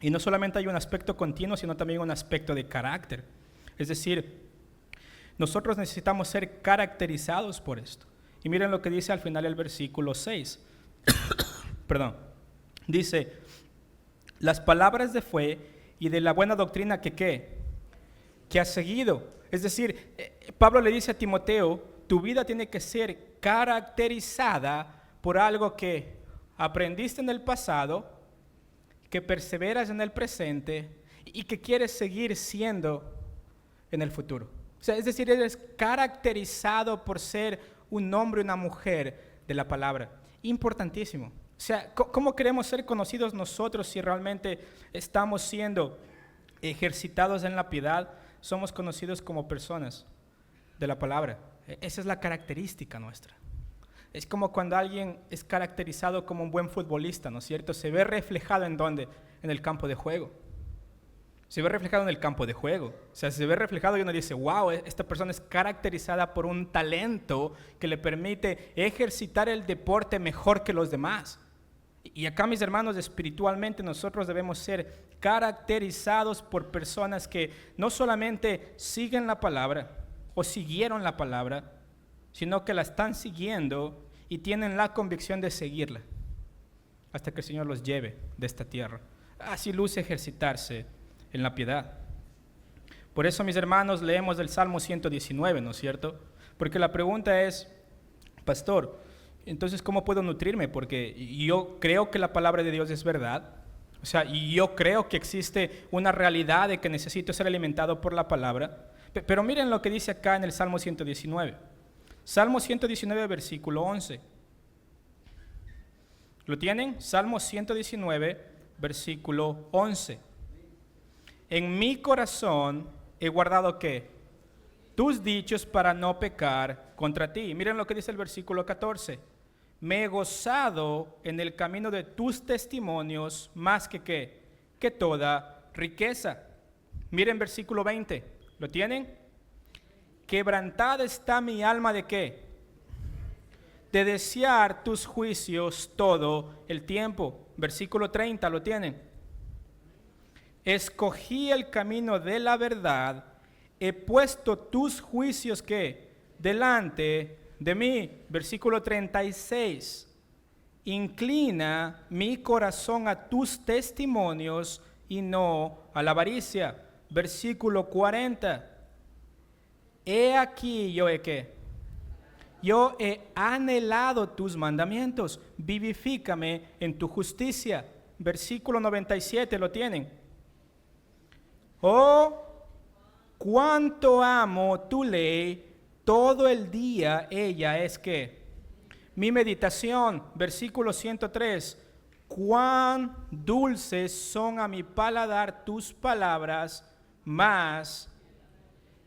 Y no solamente hay un aspecto continuo, sino también un aspecto de carácter. Es decir, nosotros necesitamos ser caracterizados por esto. Y miren lo que dice al final el versículo 6. Perdón. Dice: las palabras de fe y de la buena doctrina que ha seguido. Es decir, Pablo le dice a Timoteo: tu vida tiene que ser caracterizada por algo que aprendiste en el pasado, que perseveras en el presente y que quieres seguir siendo en el futuro. O sea, es decir, eres caracterizado por ser un hombre, una mujer de la palabra. Importantísimo. O sea, ¿cómo queremos ser conocidos nosotros si realmente estamos siendo ejercitados en la piedad? Somos conocidos como personas de la palabra. Esa es la característica nuestra. Es como cuando alguien es caracterizado como un buen futbolista, ¿no es cierto? Se ve reflejado ¿en dónde? En el campo de juego. Se ve reflejado en el campo de juego. O sea, se ve reflejado y uno dice: wow, esta persona es caracterizada por un talento que le permite ejercitar el deporte mejor que los demás. Y acá, mis hermanos, espiritualmente nosotros debemos ser caracterizados por personas que no solamente siguen la palabra o siguieron la palabra, sino que la están siguiendo y tienen la convicción de seguirla hasta que el Señor los lleve de esta tierra. Así luce ejercitarse en la piedad. Por eso, mis hermanos, leemos del Salmo 119, ¿no es cierto? Porque la pregunta es: pastor, entonces, ¿cómo puedo nutrirme? Porque yo creo que la palabra de Dios es verdad. O sea, y yo creo que existe una realidad de que necesito ser alimentado por la palabra. Pero miren lo que dice acá en el Salmo 119. Salmo 119, versículo 11. ¿Lo tienen? Salmo 119, versículo 11. En mi corazón he guardado, ¿qué? Tus dichos para no pecar contra ti. Miren lo que dice el versículo 14. Me he gozado en el camino de tus testimonios más que ¿qué? Que toda riqueza. Miren versículo 20. ¿Lo tienen? Quebrantada está mi alma ¿de qué? De desear tus juicios todo el tiempo. Versículo 30. ¿Lo tienen? Escogí el camino de la verdad, he puesto tus juicios ¿qué? Delante de mí. Versículo 36. Inclina mi corazón a tus testimonios y no a la avaricia. Versículo 40. He aquí yo he ¿qué? Yo he anhelado tus mandamientos, vivifícame en tu justicia. Versículo 97, ¿lo tienen? Oh, cuánto amo tu ley, todo el día ella es ¿qué? Mi meditación. Versículo 103, cuán dulces son a mi paladar tus palabras, más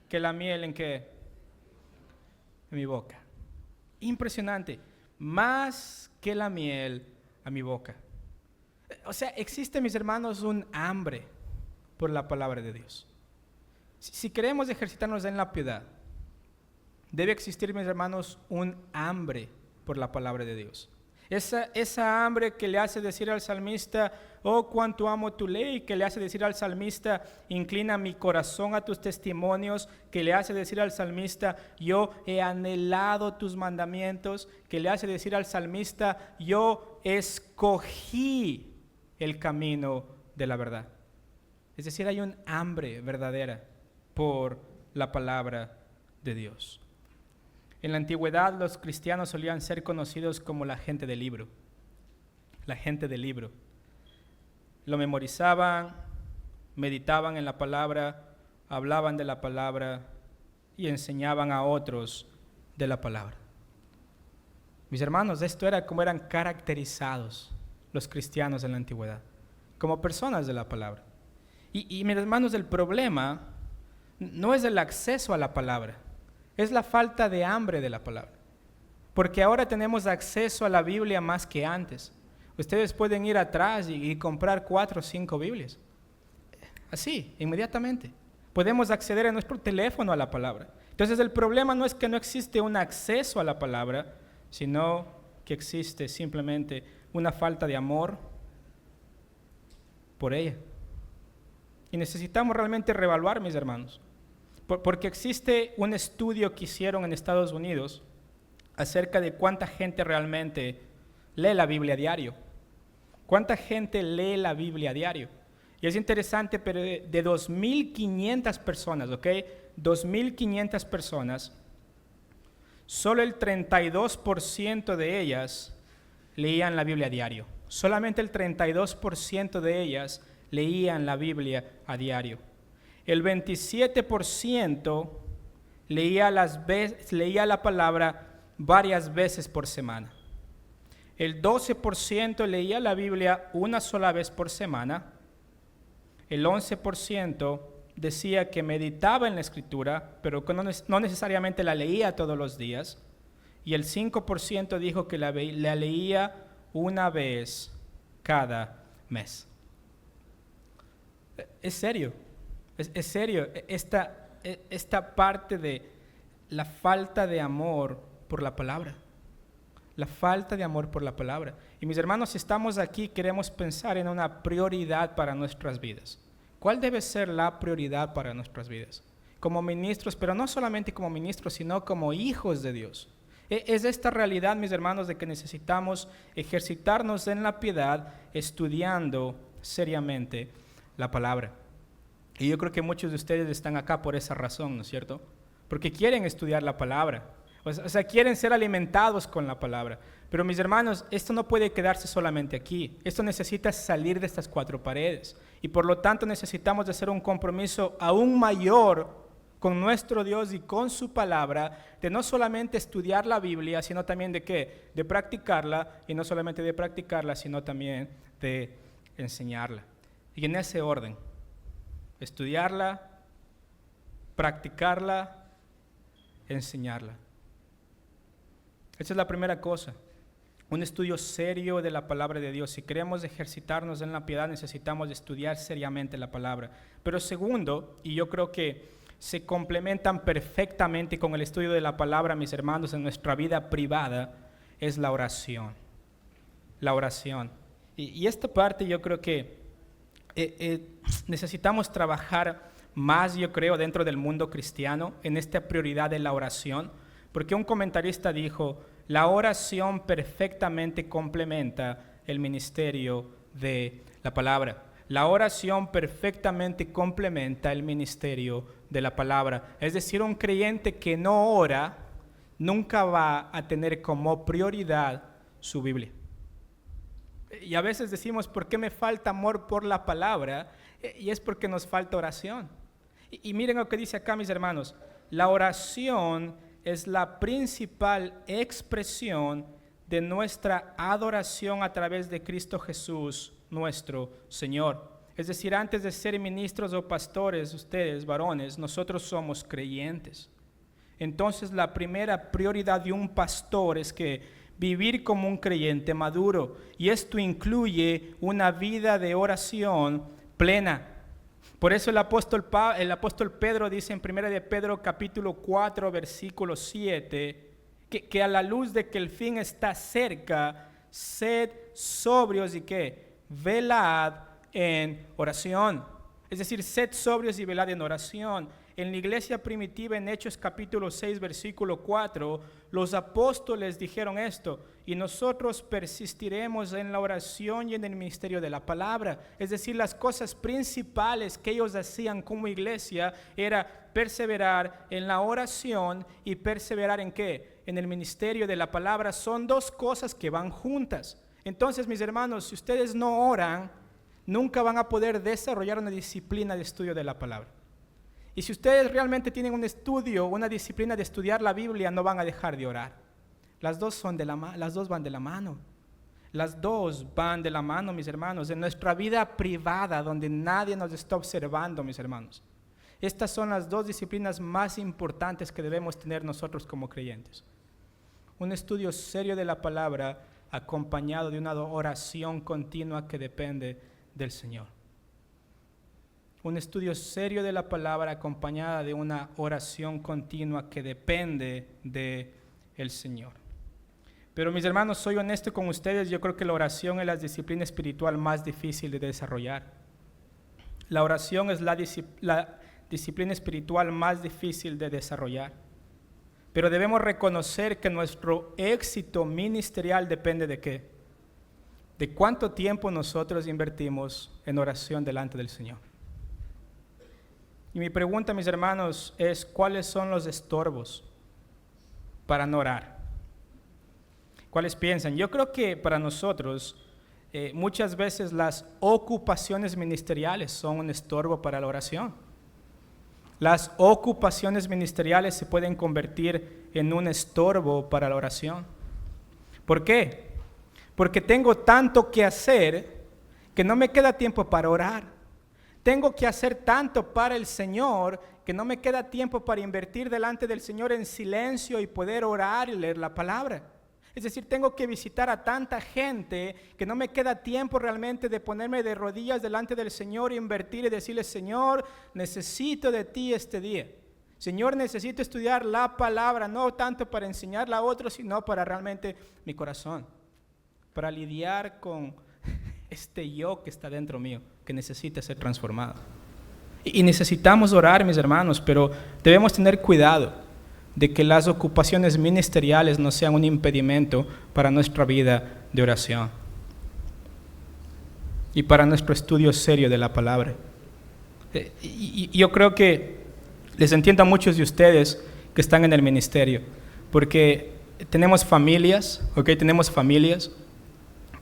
que la miel ¿en qué? En mi boca. Impresionante, más que la miel a mi boca. O sea, existe, mis hermanos, un hambre por la palabra de Dios. Si queremos ejercitarnos en la piedad, debe existir, mis hermanos, un hambre por la palabra de Dios. Esa hambre que le hace decir al salmista, oh, cuánto amo tu ley, que le hace decir al salmista, inclina mi corazón a tus testimonios, que le hace decir al salmista, yo he anhelado tus mandamientos, que le hace decir al salmista, yo escogí el camino de la verdad. Es decir, hay un hambre verdadera por la palabra de Dios. En la antigüedad los cristianos solían ser conocidos como la gente del libro. La gente del libro. Lo memorizaban, meditaban en la palabra, hablaban de la palabra y enseñaban a otros de la palabra. Mis hermanos, esto era como eran caracterizados los cristianos en la antigüedad, como personas de la palabra. Y mis hermanos, el problema no es el acceso a la palabra, es la falta de hambre de la palabra. Porque ahora tenemos acceso a la Biblia más que antes. Ustedes pueden ir atrás y comprar 4 o 5 Biblias. Así, inmediatamente. Podemos acceder en nuestro teléfono a la palabra. Entonces el problema no es que no existe un acceso a la palabra, sino que existe simplemente una falta de amor por ella. Y necesitamos realmente reevaluar, mis hermanos. Porque existe un estudio que hicieron en Estados Unidos acerca de cuánta gente realmente lee la Biblia a diario. ¿Cuánta gente lee la Biblia a diario? Y es interesante, pero de 2.500 personas, ¿ok? 2.500 personas, solo el 32% de ellas leían la Biblia a diario. Solamente el 32% de ellas leían la Biblia a diario. El 27% leía la palabra varias veces por semana. El 12% leía la Biblia una sola vez por semana. El 11% decía que meditaba en la Escritura, pero que no necesariamente la leía todos los días. Y el 5% dijo que la leía una vez cada mes. Es serio. Es serio, esta parte de la falta de amor por la palabra. La falta de amor por la palabra. Y mis hermanos, si estamos aquí, queremos pensar en una prioridad para nuestras vidas. ¿Cuál debe ser la prioridad para nuestras vidas? Como ministros, pero no solamente como ministros, sino como hijos de Dios. Es esta realidad, mis hermanos, de que necesitamos ejercitarnos en la piedad, estudiando seriamente la palabra. Y yo creo que muchos de ustedes están acá por esa razón, ¿no es cierto? Porque quieren estudiar la palabra, o sea, quieren ser alimentados con la palabra. Pero mis hermanos, esto no puede quedarse solamente aquí. Esto necesita salir de estas 4 paredes. Y por lo tanto necesitamos de hacer un compromiso aún mayor con nuestro Dios y con su palabra, de no solamente estudiar la Biblia, sino también de ¿qué? De practicarla, y no solamente de practicarla, sino también de enseñarla. Y en ese orden. Estudiarla, practicarla, enseñarla. Esa es la primera cosa. Un estudio serio de la palabra de Dios. Si queremos ejercitarnos en la piedad, necesitamos estudiar seriamente la palabra. Pero segundo, y yo creo que se complementan perfectamente con el estudio de la palabra, mis hermanos, en nuestra vida privada, es la oración. La oración. Y esta parte yo creo que necesitamos trabajar más, yo creo, dentro del mundo cristiano en esta prioridad de la oración, porque un comentarista dijo, la oración perfectamente complementa el ministerio de la palabra. La oración perfectamente complementa el ministerio de la palabra. Es decir, un creyente que no ora nunca va a tener como prioridad su Biblia. Y a veces decimos, ¿por qué me falta amor por la palabra? Y es porque nos falta oración. Y miren lo que dice acá, mis hermanos. La oración es la principal expresión de nuestra adoración a través de Cristo Jesús, nuestro Señor. Es decir, antes de ser ministros o pastores, ustedes, varones, nosotros somos creyentes. Entonces, la primera prioridad de un pastor es que vivir como un creyente maduro, y esto incluye una vida de oración plena. Por eso el apóstol Pedro dice en 1 de Pedro capítulo 4 versículo 7 que a la luz de que el fin está cerca, sed sobrios y ¿qué? Velad en oración. Es decir, sed sobrios y velad en oración. En la iglesia primitiva, en Hechos capítulo 6, versículo 4, los apóstoles dijeron esto: y nosotros persistiremos en la oración y en el ministerio de la palabra. Es decir, las cosas principales que ellos hacían como iglesia era perseverar en la oración y perseverar ¿en qué? En el ministerio de la palabra. Son dos cosas que van juntas. Entonces, mis hermanos, si ustedes no oran, nunca van a poder desarrollar una disciplina de estudio de la palabra. Y si ustedes realmente tienen un estudio, una disciplina de estudiar la Biblia, no van a dejar de orar. Las dos van de la mano. Las dos van de la mano, mis hermanos. En nuestra vida privada, donde nadie nos está observando, mis hermanos. Estas son las dos disciplinas más importantes que debemos tener nosotros como creyentes. Un estudio serio de la palabra acompañado de una oración continua que depende del Señor. Un estudio serio de la palabra acompañada de una oración continua que depende del Señor. Pero mis hermanos, soy honesto con ustedes, yo creo que la oración es la disciplina espiritual más difícil de desarrollar. La oración es la disciplina espiritual más difícil de desarrollar. Pero debemos reconocer que nuestro éxito ministerial depende ¿de qué? De cuánto tiempo nosotros invertimos en oración delante del Señor. Y mi pregunta, mis hermanos, es: ¿cuáles son los estorbos para no orar? ¿Cuáles piensan? Yo creo que para nosotros muchas veces las ocupaciones ministeriales son un estorbo para la oración. Las ocupaciones ministeriales se pueden convertir en un estorbo para la oración. ¿Por qué? Porque tengo tanto que hacer que no me queda tiempo para orar. Tengo que hacer tanto para el Señor que no me queda tiempo para invertir delante del Señor en silencio y poder orar y leer la palabra. Es decir, tengo que visitar a tanta gente que no me queda tiempo realmente de ponerme de rodillas delante del Señor, invertir y decirle: Señor, necesito de ti este día. Señor, necesito estudiar la palabra, no tanto para enseñarla a otros, sino para realmente mi corazón, para lidiar con este yo que está dentro mío, que necesita ser transformado. Y necesitamos orar, mis hermanos, pero debemos tener cuidado de que las ocupaciones ministeriales no sean un impedimento para nuestra vida de oración y para nuestro estudio serio de la palabra. Y yo creo que les entiendo a muchos de ustedes que están en el ministerio, porque tenemos familias, ¿ok? Tenemos familias.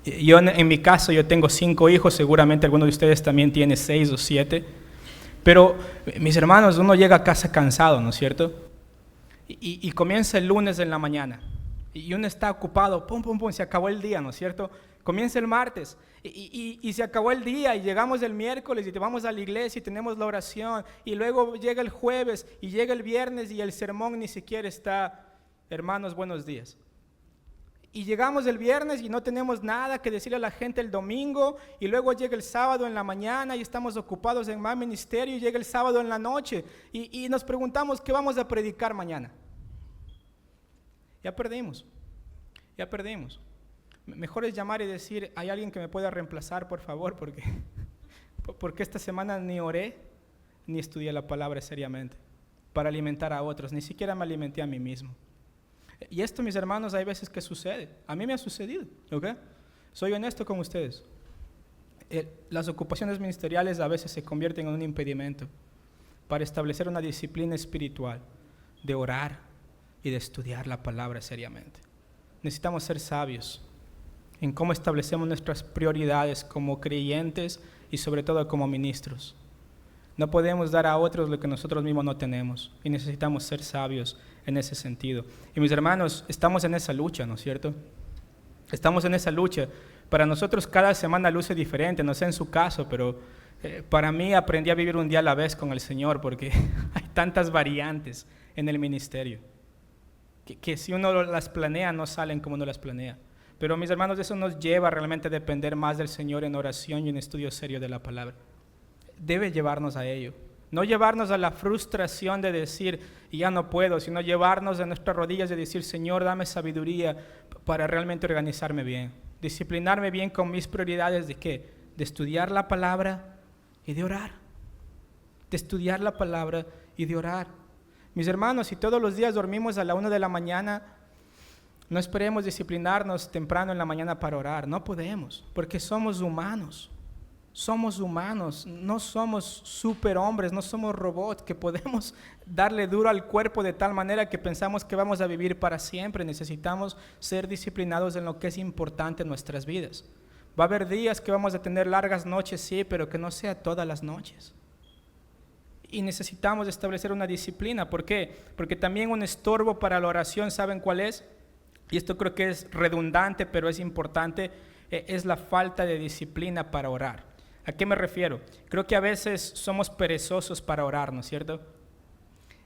Yo, en mi caso, yo tengo 5 hijos, seguramente algunos de ustedes también tienen 6 o 7, pero mis hermanos, uno llega a casa cansado, ¿no es cierto? Y comienza el lunes en la mañana, y uno está ocupado, pum, se acabó el día, ¿no es cierto? Comienza el martes, y se acabó el día, y llegamos el miércoles, y te vamos a la iglesia, y tenemos la oración, y luego llega el jueves, y llega el viernes, y el sermón ni siquiera está: hermanos, buenos días. Y llegamos el viernes y no tenemos nada que decirle a la gente el domingo, y luego llega el sábado en la mañana y estamos ocupados en más ministerio, y llega el sábado en la noche y nos preguntamos: ¿qué vamos a predicar mañana? Ya perdimos. Mejor es llamar y decir: ¿hay alguien que me pueda reemplazar, por favor? Porque esta semana ni oré ni estudié la palabra seriamente para alimentar a otros, ni siquiera me alimenté a mí mismo. Y esto, mis hermanos, hay veces que sucede. A mí me ha sucedido, ¿ok? Soy honesto con ustedes. Las ocupaciones ministeriales a veces se convierten en un impedimento para establecer una disciplina espiritual de orar y de estudiar la palabra seriamente. Necesitamos ser sabios en cómo establecemos nuestras prioridades como creyentes y sobre todo como ministros. No podemos dar a otros lo que nosotros mismos no tenemos, y necesitamos ser sabios en ese sentido. Y mis hermanos, estamos en esa lucha, ¿no es cierto? Estamos en esa lucha. Para nosotros cada semana luce diferente, no sé en su caso, pero para mí aprendí a vivir un día a la vez con el Señor, porque hay tantas variantes en el ministerio, que si uno las planea no salen como uno las planea. Pero mis hermanos, eso nos lleva realmente a depender más del Señor en oración y en estudio serio de la palabra. Debe llevarnos a ello. No llevarnos a la frustración de decir: ya no puedo, sino llevarnos a nuestras rodillas y decir: Señor, dame sabiduría para realmente organizarme bien. Disciplinarme bien con mis prioridades ¿de qué? De estudiar la palabra y de orar. De estudiar la palabra y de orar. Mis hermanos, si todos los días dormimos a la 1 de la mañana, no esperemos disciplinarnos temprano en la mañana para orar. No podemos, porque somos humanos. Somos humanos, no somos superhombres, no somos robots que podemos darle duro al cuerpo de tal manera que pensamos que vamos a vivir para siempre. Necesitamos ser disciplinados en lo que es importante en nuestras vidas. Va a haber días que vamos a tener largas noches, sí, pero que no sea todas las noches. Y necesitamos establecer una disciplina. ¿Por qué? Porque también un estorbo para la oración, ¿saben cuál es? Y esto creo que es redundante, pero es importante, es la falta de disciplina para orar. ¿A qué me refiero? Creo que a veces somos perezosos para orar, ¿no es cierto?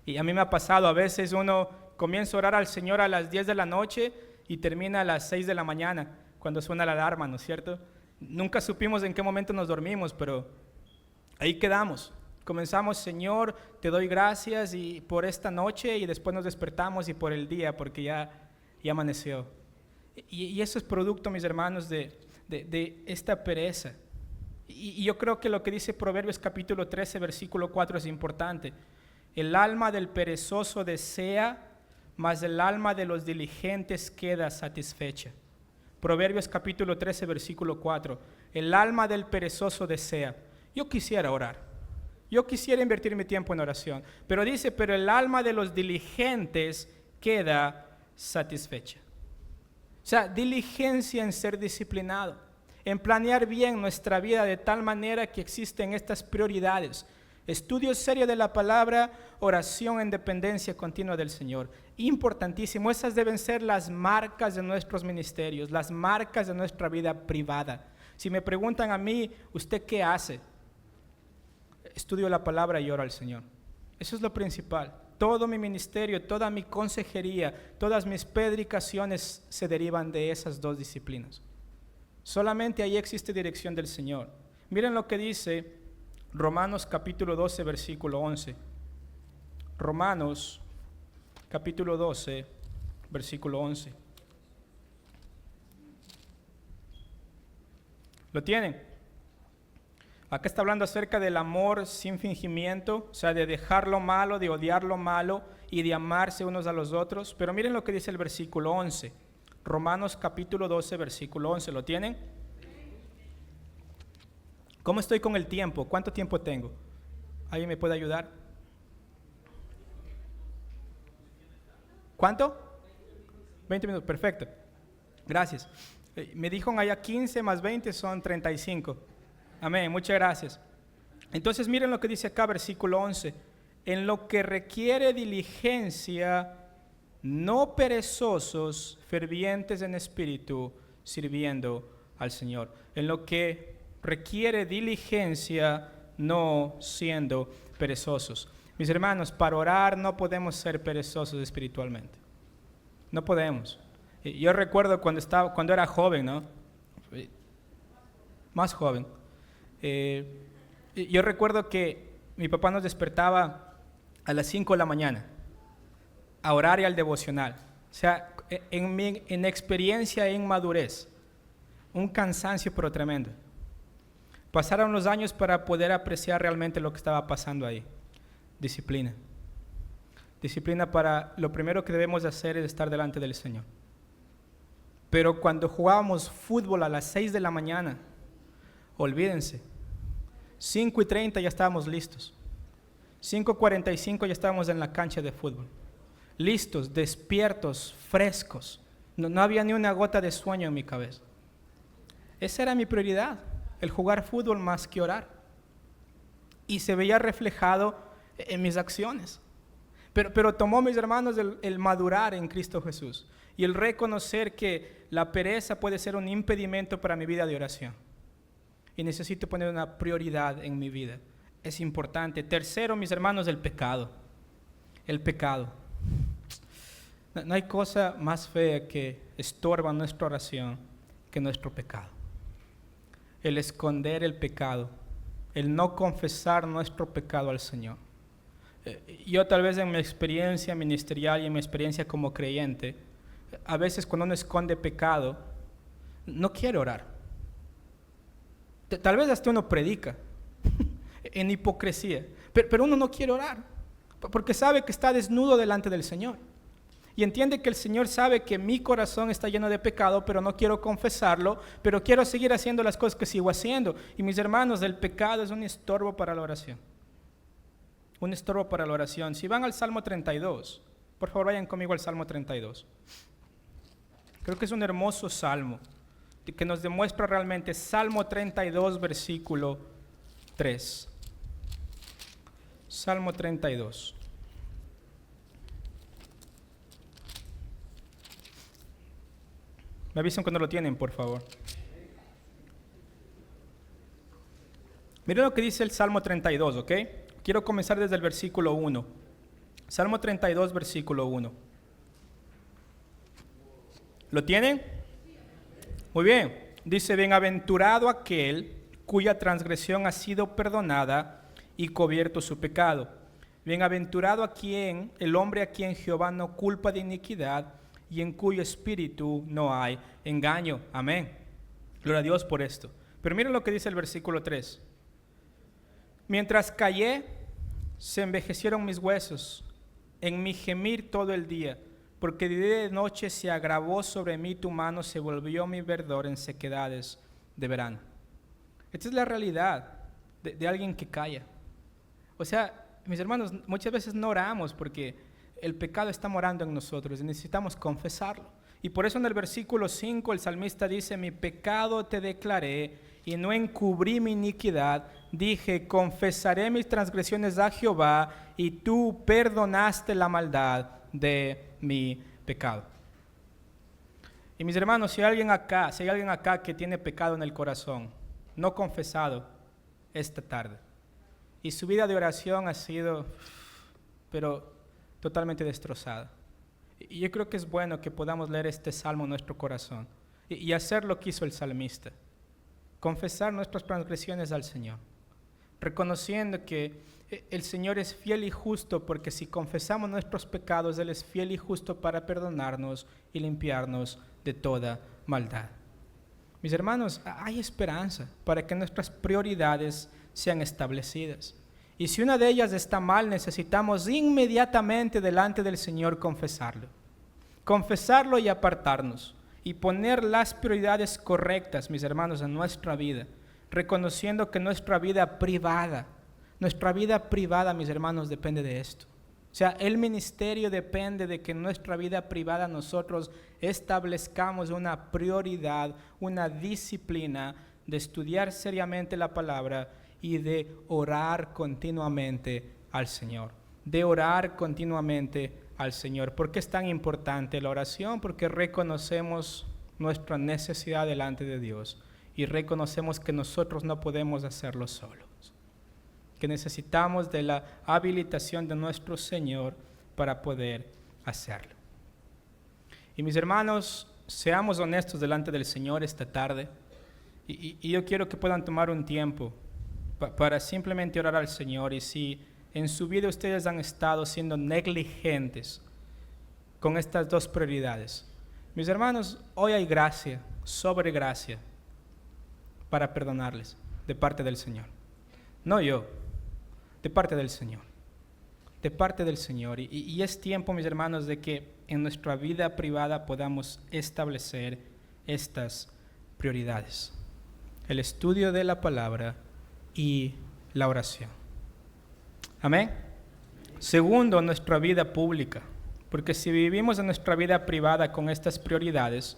Y a mí me ha pasado, a veces uno comienza a orar al Señor a las 10 de la noche y termina a las 6 de la mañana, cuando suena la alarma, ¿no es cierto? Nunca supimos en qué momento nos dormimos, pero ahí quedamos. Comenzamos, Señor, te doy gracias y por esta noche, y después nos despertamos y por el día, porque ya amaneció. Y eso es producto, mis hermanos, de esta pereza. Y yo creo que lo que dice Proverbios capítulo 13, versículo 4 es importante. El alma del perezoso desea, mas el alma de los diligentes queda satisfecha. Proverbios capítulo 13, versículo 4. El alma del perezoso desea. Yo quisiera orar. Yo quisiera invertir mi tiempo en oración. Pero dice, pero el alma de los diligentes queda satisfecha. O sea, diligencia en ser disciplinado, en planear bien nuestra vida de tal manera que existen estas prioridades: estudio serio de la palabra, oración en dependencia continua del Señor. Importantísimo, esas deben ser las marcas de nuestros ministerios, las marcas de nuestra vida privada. Si me preguntan a mí, ¿usted qué hace? Estudio la palabra y oro al Señor. Eso es lo principal. Todo mi ministerio, toda mi consejería, todas mis predicaciones se derivan de esas dos disciplinas. Solamente ahí existe dirección del Señor. Miren lo que dice Romanos capítulo 12, versículo 11. Romanos capítulo 12, versículo 11. ¿Lo tienen? Acá está hablando acerca del amor sin fingimiento, o sea, de dejar lo malo, de odiar lo malo y de amarse unos a los otros. Pero miren lo que dice el versículo 11. Romanos capítulo 12, versículo 11. ¿Lo tienen? ¿Cómo estoy con el tiempo? ¿Cuánto tiempo tengo? ¿Alguien me puede ayudar? ¿Cuánto? 20 minutos, perfecto. Gracias. Me dijeron allá 15 más 20 son 35. Amén, muchas gracias. Entonces miren lo que dice acá, versículo 11. En lo que requiere diligencia, no perezosos, fervientes en espíritu, sirviendo al Señor. En lo que requiere diligencia, no siendo perezosos. Mis hermanos, para orar no podemos ser perezosos espiritualmente. No podemos. Yo recuerdo cuando era joven, ¿no? Más joven. Yo recuerdo que mi papá nos despertaba a las 5 de la mañana a orar y al devocional. O sea, en experiencia e en madurez, un cansancio pero tremendo. Pasaron los años para poder apreciar realmente lo que estaba pasando ahí. Disciplina. Disciplina para, lo primero que debemos hacer es estar delante del Señor. Pero cuando jugábamos fútbol a las 6 de la mañana, olvídense, 5:30 ya estábamos listos. 5:45 ya estábamos en la cancha de fútbol. Listos, despiertos, frescos. No había ni una gota de sueño en mi cabeza. Esa era mi prioridad, el jugar fútbol más que orar. Y se veía reflejado en mis acciones. Pero tomó, mis hermanos, el madurar en Cristo Jesús y el reconocer que la pereza puede ser un impedimento para mi vida de oración. Y necesito poner una prioridad en mi vida. Es importante. Tercero, mis hermanos, el pecado. El pecado. No hay cosa más fea que estorba nuestra oración que nuestro pecado. El esconder el pecado, el no confesar nuestro pecado al Señor. Yo tal vez en mi experiencia ministerial y en mi experiencia como creyente, a veces cuando uno esconde pecado, no quiere orar. Tal vez hasta uno predica en hipocresía, pero uno no quiere orar porque sabe que está desnudo delante del Señor. Y entiende que el Señor sabe que mi corazón está lleno de pecado, pero no quiero confesarlo, pero quiero seguir haciendo las cosas que sigo haciendo. Y mis hermanos, el pecado es un estorbo para la oración. Un estorbo para la oración. Si van al Salmo 32, por favor vayan conmigo al Salmo 32. Creo que es un hermoso salmo que nos demuestra realmente. Salmo 32, versículo 3. Salmo 32. Me avisan cuando lo tienen, por favor. Miren lo que dice el Salmo 32, ¿ok? Quiero comenzar desde el versículo 1. Salmo 32, versículo 1. ¿Lo tienen? Muy bien. Dice, bienaventurado aquel cuya transgresión ha sido perdonada y cubierto su pecado. Bienaventurado el hombre a quien Jehová no culpa de iniquidad y en cuyo espíritu no hay engaño. Amén. Gloria a Dios por esto. Pero miren lo que dice el versículo 3. Mientras callé, se envejecieron mis huesos, en mi gemir todo el día, porque de día y de noche se agravó sobre mí tu mano, se volvió mi verdor en sequedades de verano. Esta es la realidad de alguien que calla. O sea, mis hermanos, muchas veces no oramos porque el pecado está morando en nosotros y necesitamos confesarlo. Y por eso en el versículo 5 el salmista dice, mi pecado te declaré y no encubrí mi iniquidad. Dije, confesaré mis transgresiones a Jehová y tú perdonaste la maldad de mi pecado. Y mis hermanos, si hay alguien acá que tiene pecado en el corazón, no confesado esta tarde, y su vida de oración ha sido, pero totalmente destrozada. Y yo creo que es bueno que podamos leer este salmo en nuestro corazón y hacer lo que hizo el salmista. Confesar nuestras transgresiones al Señor, reconociendo que el Señor es fiel y justo, porque si confesamos nuestros pecados, Él es fiel y justo para perdonarnos y limpiarnos de toda maldad. Mis hermanos, hay esperanza para que nuestras prioridades sean establecidas. Y si una de ellas está mal, necesitamos inmediatamente delante del Señor confesarlo y apartarnos y poner las prioridades correctas, mis hermanos, en nuestra vida, reconociendo que nuestra vida privada, mis hermanos, depende de esto. O sea, el ministerio depende de que en nuestra vida privada nosotros establezcamos una prioridad, una disciplina de estudiar seriamente la palabra y de orar continuamente al Señor. ¿Por qué es tan importante la oración? Porque reconocemos nuestra necesidad delante de Dios y reconocemos que nosotros no podemos hacerlo solos, que necesitamos de la habilitación de nuestro Señor para poder hacerlo. Y mis hermanos, seamos honestos delante del Señor esta tarde y yo quiero que puedan tomar un tiempo para simplemente orar al Señor. Y si en su vida ustedes han estado siendo negligentes con estas dos prioridades, mis hermanos, hoy hay gracia, sobre gracia, para perdonarles de parte del Señor. No yo, de parte del Señor. De parte del Señor. Y es tiempo, mis hermanos, de que en nuestra vida privada podamos establecer estas prioridades: el estudio de la palabra y la oración. Amén. Segundo, nuestra vida pública, porque si vivimos en nuestra vida privada con estas prioridades,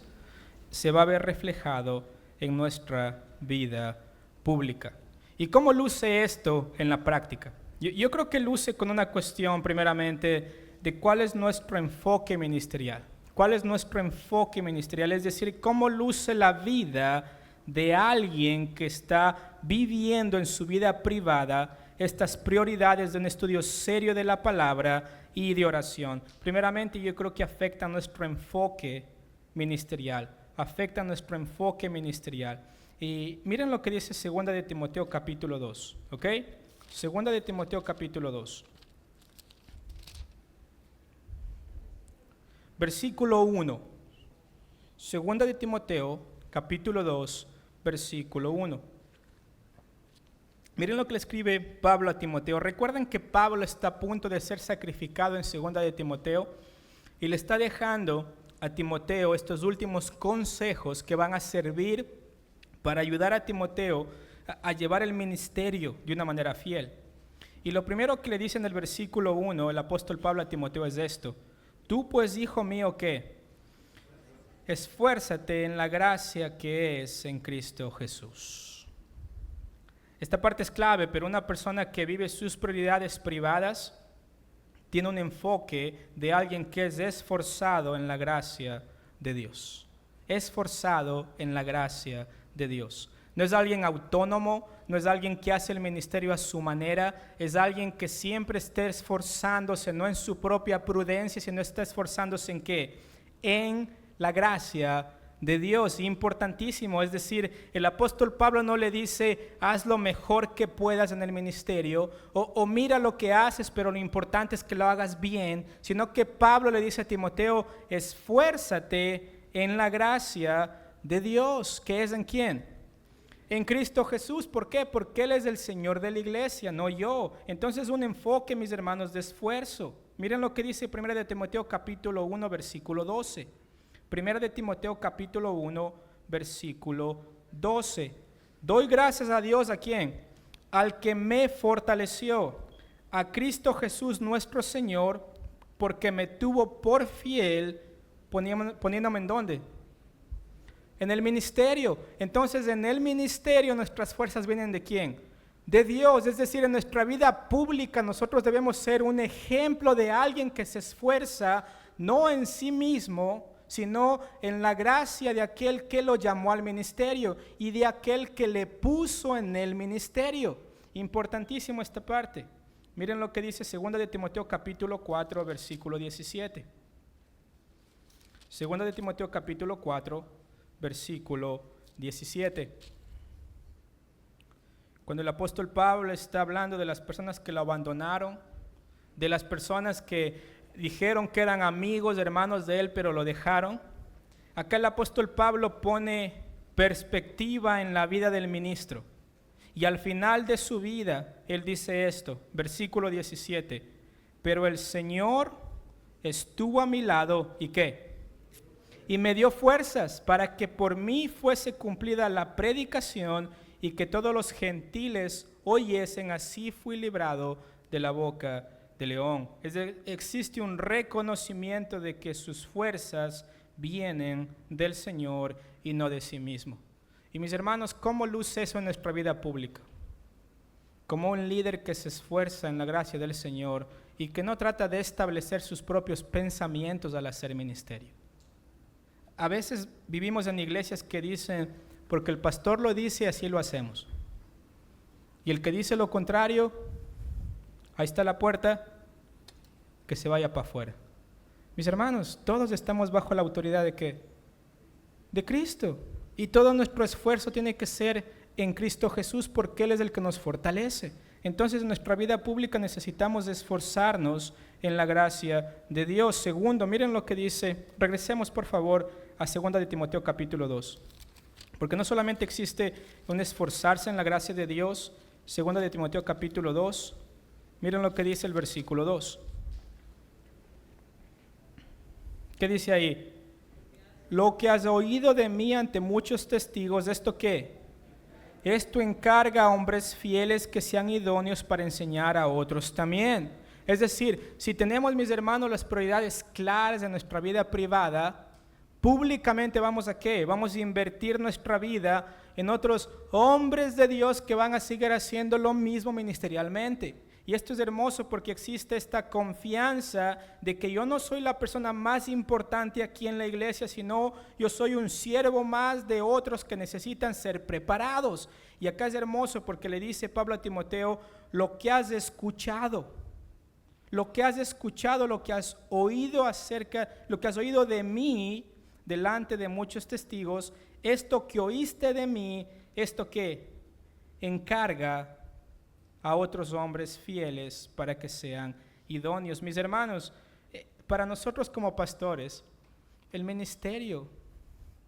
se va a ver reflejado en nuestra vida pública. ¿Y cómo luce esto en la práctica? Yo creo que luce con una cuestión, primeramente, de cuál es nuestro enfoque ministerial. ¿Cuál es nuestro enfoque ministerial? Es decir, cómo luce la vida de alguien que está viviendo en su vida privada estas prioridades de un estudio serio de la palabra y de oración. Primeramente, yo creo que afecta nuestro enfoque ministerial. Y miren lo que dice 2 de Timoteo capítulo 2, ¿ok? 2 de Timoteo capítulo 2. Versículo 1. 2 de Timoteo capítulo 2, versículo 1. Miren lo que le escribe Pablo a Timoteo. Recuerden que Pablo está a punto de ser sacrificado en 2 de Timoteo y le está dejando a Timoteo estos últimos consejos que van a servir para ayudar a Timoteo a llevar el ministerio de una manera fiel. Y lo primero que le dice en el versículo 1 el apóstol Pablo a Timoteo es esto: tú pues, hijo mío, ¿qué? Esfuérzate en la gracia que es en Cristo Jesús. Esta parte es clave, pero una persona que vive sus prioridades privadas tiene un enfoque de alguien que es esforzado en la gracia de Dios. Esforzado en la gracia de Dios. No es alguien autónomo, no es alguien que hace el ministerio a su manera, es alguien que siempre está esforzándose, no en su propia prudencia, sino está esforzándose en ¿qué? En la gracia de Dios. Importantísimo, es decir, el apóstol Pablo no le dice, haz lo mejor que puedas en el ministerio, o mira lo que haces, pero lo importante es que lo hagas bien, sino que Pablo le dice a Timoteo, esfuérzate en la gracia de Dios, que es ¿en quién? En Cristo Jesús. ¿Por qué? Porque Él es el Señor de la iglesia, no yo. Entonces un enfoque, mis hermanos, de esfuerzo. Miren lo que dice 1 de Timoteo capítulo 1, versículo 12. 1 de Timoteo capítulo 1, versículo 12. Doy gracias a Dios, ¿a quién? Al que me fortaleció, a Cristo Jesús nuestro Señor, porque me tuvo por fiel, poniéndome ¿en dónde? En el ministerio. Entonces en el ministerio nuestras fuerzas vienen ¿de quién? De Dios. Es decir, en nuestra vida pública nosotros debemos ser un ejemplo de alguien que se esfuerza no en sí mismo, sino en la gracia de aquel que lo llamó al ministerio y de aquel que le puso en el ministerio. Importantísimo esta parte. Miren lo que dice 2 de Timoteo capítulo 4, versículo 17. 2 de Timoteo capítulo 4, versículo 17. Cuando el apóstol Pablo está hablando de las personas que lo abandonaron, de las personas que dijeron que eran amigos, hermanos de él, pero lo dejaron, acá el apóstol Pablo pone perspectiva en la vida del ministro. Y al final de su vida, él dice esto, versículo 17, pero el Señor estuvo a mi lado, ¿y qué? Y me dio fuerzas para que por mí fuese cumplida la predicación y que todos los gentiles oyesen, así fui librado de la boca del león. Existe un reconocimiento de que sus fuerzas vienen del Señor y no de sí mismo. Y mis hermanos, ¿cómo luce eso en nuestra vida pública? Como un líder que se esfuerza en la gracia del Señor y que no trata de establecer sus propios pensamientos al hacer ministerio. A veces vivimos en iglesias que dicen, porque el pastor lo dice, así lo hacemos. Y el que dice lo contrario, ahí está la puerta, que se vaya para afuera. Mis hermanos, todos estamos bajo la autoridad ¿de qué? De Cristo. Y todo nuestro esfuerzo tiene que ser en Cristo Jesús, porque Él es el que nos fortalece. Entonces en nuestra vida pública necesitamos esforzarnos en la gracia de Dios. Segundo, miren lo que dice, regresemos por favor a 2 de Timoteo capítulo 2. Porque no solamente existe un esforzarse en la gracia de Dios, 2 de Timoteo capítulo 2, miren lo que dice el versículo 2. ¿Qué dice ahí? Lo que has oído de mí ante muchos testigos, ¿esto qué? Esto encarga a hombres fieles que sean idóneos para enseñar a otros también. Es decir, si tenemos, mis hermanos, las prioridades claras de nuestra vida privada, públicamente vamos a ¿qué? Vamos a invertir nuestra vida en otros hombres de Dios que van a seguir haciendo lo mismo ministerialmente. Y esto es hermoso porque existe esta confianza de que yo no soy la persona más importante aquí en la iglesia, sino yo soy un siervo más de otros que necesitan ser preparados. Y acá es hermoso porque le dice Pablo a Timoteo, lo que has escuchado, lo que has oído lo que has oído de mí delante de muchos testigos, esto que oíste de mí, esto que encarga a otros hombres fieles para que sean idóneos. Mis hermanos, para nosotros como pastores, el ministerio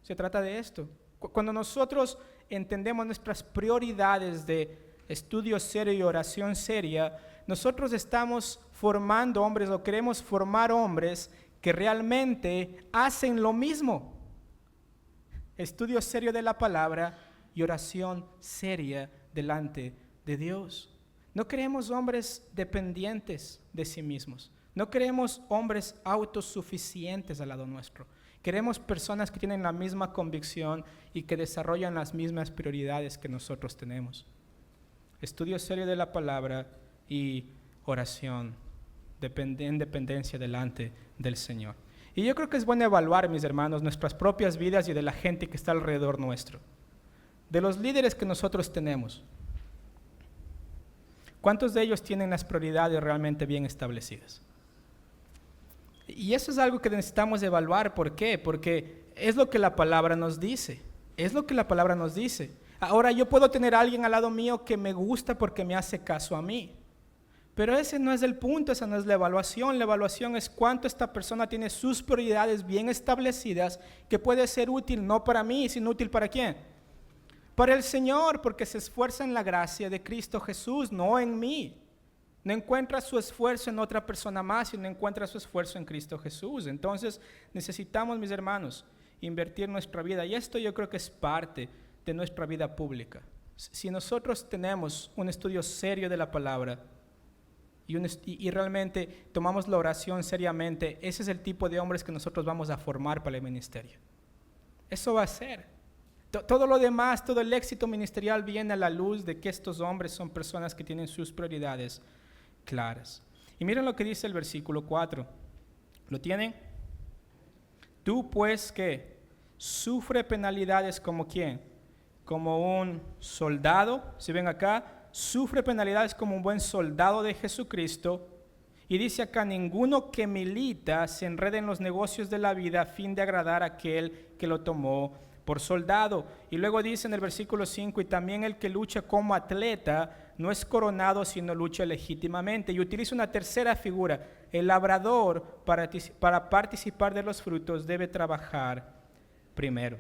se trata de esto. Cuando nosotros entendemos nuestras prioridades de estudio serio y oración seria, nosotros estamos formando hombres o queremos formar hombres que realmente hacen lo mismo. Estudio serio de la palabra y oración seria delante de Dios. No queremos hombres dependientes de sí mismos. No queremos hombres autosuficientes al lado nuestro. Queremos personas que tienen la misma convicción y que desarrollan las mismas prioridades que nosotros tenemos. Estudio serio de la palabra y oración en dependencia delante del Señor. Y yo creo que es bueno evaluar, mis hermanos, nuestras propias vidas y de la gente que está alrededor nuestro. De los líderes que nosotros tenemos, ¿cuántos de ellos tienen las prioridades realmente bien establecidas? Y eso es algo que necesitamos evaluar. ¿Por qué? Porque es lo que la palabra nos dice. Es lo que la palabra nos dice. Ahora, yo puedo tener a alguien al lado mío que me gusta porque me hace caso a mí. Pero ese no es el punto, esa no es la evaluación. La evaluación es cuánto esta persona tiene sus prioridades bien establecidas, que puede ser útil no para mí, sino útil ¿para quién? Para el Señor, porque se esfuerza en la gracia de Cristo Jesús, no en mí. No encuentra su esfuerzo en otra persona más, sino encuentra su esfuerzo en Cristo Jesús. Entonces necesitamos, mis hermanos, invertir nuestra vida. Y esto yo creo que es parte de nuestra vida pública. Si nosotros tenemos un estudio serio de la palabra y realmente tomamos la oración seriamente, ese es el tipo de hombres que nosotros vamos a formar para el ministerio. Eso va a ser. Todo lo demás, todo el éxito ministerial viene a la luz de que estos hombres son personas que tienen sus prioridades claras. Y miren lo que dice el versículo 4. ¿Lo tienen? Tú pues que sufre penalidades como ¿quién? Como un soldado, si ven acá, sufre penalidades como un buen soldado de Jesucristo. Y dice acá, ninguno que milita se enreda en los negocios de la vida a fin de agradar a aquel que lo tomó por soldado. Y luego dice en el versículo 5, y también el que lucha como atleta no es coronado, sino lucha legítimamente. Y utiliza una tercera figura. El labrador, para participar de los frutos, debe trabajar primero.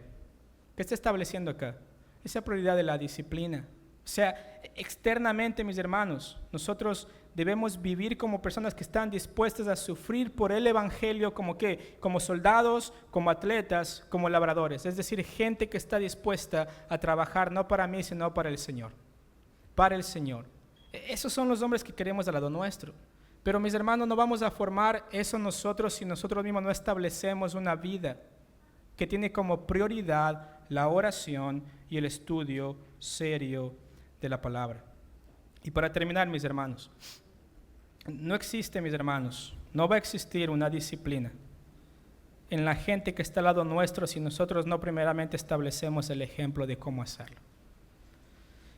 ¿Qué está estableciendo acá? Esa prioridad de la disciplina. O sea, externamente, mis hermanos, nosotros debemos vivir como personas que están dispuestas a sufrir por el Evangelio, como ¿qué? Como soldados, como atletas, como labradores. Es decir, gente que está dispuesta a trabajar no para mí, sino para el Señor. Para el Señor. Esos son los hombres que queremos al lado nuestro. Pero mis hermanos, no vamos a formar eso nosotros si nosotros mismos no establecemos una vida que tiene como prioridad la oración y el estudio serio de la palabra. Y para terminar, mis hermanos, no existe, mis hermanos, no va a existir una disciplina en la gente que está al lado nuestro si nosotros no primeramente establecemos el ejemplo de cómo hacerlo.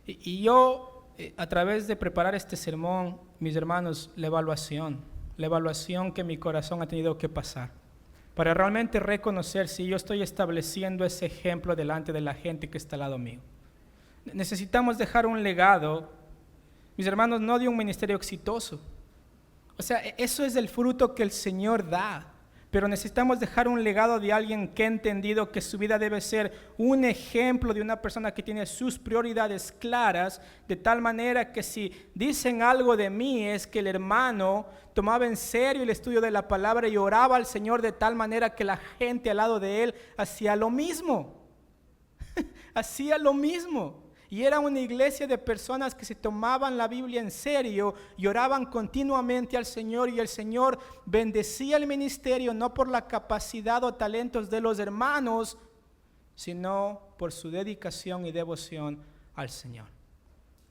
Y yo, a través de preparar este sermón, mis hermanos, la evaluación que mi corazón ha tenido que pasar, para realmente reconocer si yo estoy estableciendo ese ejemplo delante de la gente que está al lado mío. Necesitamos dejar un legado, mis hermanos, no de un ministerio exitoso. O sea, eso es el fruto que el Señor da. Pero necesitamos dejar un legado de alguien que ha entendido que su vida debe ser un ejemplo de una persona que tiene sus prioridades claras, de tal manera que si dicen algo de mí es que el hermano tomaba en serio el estudio de la palabra y oraba al Señor de tal manera que la gente al lado de él hacía lo mismo. Hacía lo mismo. Y era una iglesia de personas que se tomaban la Biblia en serio y oraban continuamente al Señor, y el Señor bendecía el ministerio no por la capacidad o talentos de los hermanos, sino por su dedicación y devoción al Señor,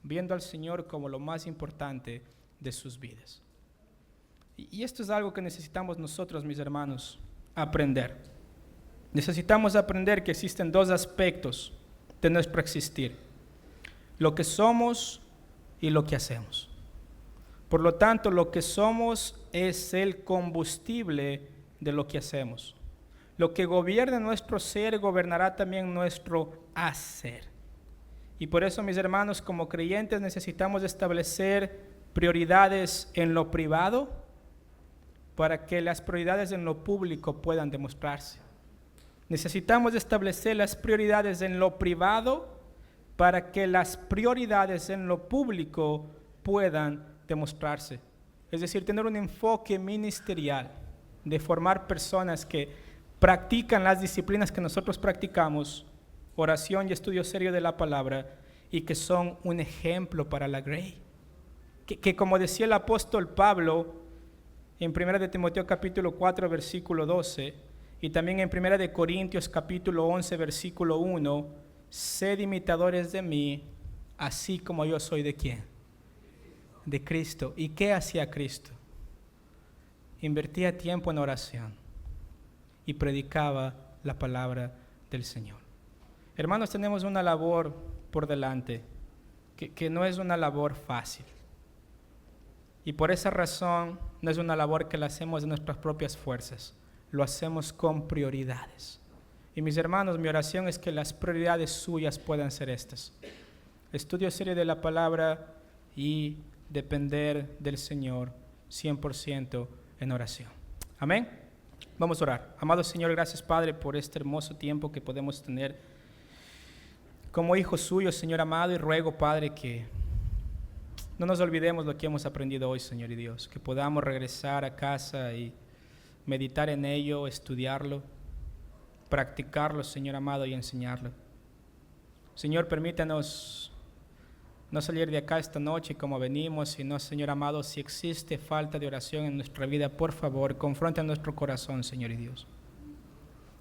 viendo al Señor como lo más importante de sus vidas. Y esto es algo que necesitamos nosotros, mis hermanos, aprender. Necesitamos aprender que existen dos aspectos de nuestro existir: lo que somos y lo que hacemos. Por lo tanto, lo que somos es el combustible de lo que hacemos. Lo que gobierna nuestro ser gobernará también nuestro hacer. Y por eso, mis hermanos, como creyentes necesitamos establecer prioridades en lo privado para que las prioridades en lo público puedan demostrarse. Necesitamos establecer las prioridades en lo privado para que las prioridades en lo público puedan demostrarse. Es decir, tener un enfoque ministerial de formar personas que practican las disciplinas que nosotros practicamos, oración y estudio serio de la palabra, y que son un ejemplo para la Grey. Que como decía el apóstol Pablo en 1 de Timoteo capítulo 4 versículo 12 y también en 1 de Corintios capítulo 11 versículo 1, sed imitadores de mí, así como yo soy ¿de quién? De Cristo. ¿Y qué hacía Cristo? Invertía tiempo en oración y predicaba la palabra del Señor. Hermanos, tenemos una labor por delante que no es una labor fácil. Y por esa razón no es una labor que la hacemos de nuestras propias fuerzas, lo hacemos con prioridades. Y mis hermanos, mi oración es que las prioridades suyas puedan ser estas: estudio serio de la palabra y depender del Señor 100% en oración. Amén. Vamos a orar. Amado Señor, gracias Padre por este hermoso tiempo que podemos tener como hijos suyos, Señor amado, y ruego Padre que no nos olvidemos lo que hemos aprendido hoy, Señor y Dios, que podamos regresar a casa y meditar en ello, estudiarlo, practicarlo, Señor amado, y enseñarlo. Señor, permítanos no salir de acá esta noche como venimos, sino, Señor amado, si existe falta de oración en nuestra vida, por favor, confronta nuestro corazón, Señor y Dios.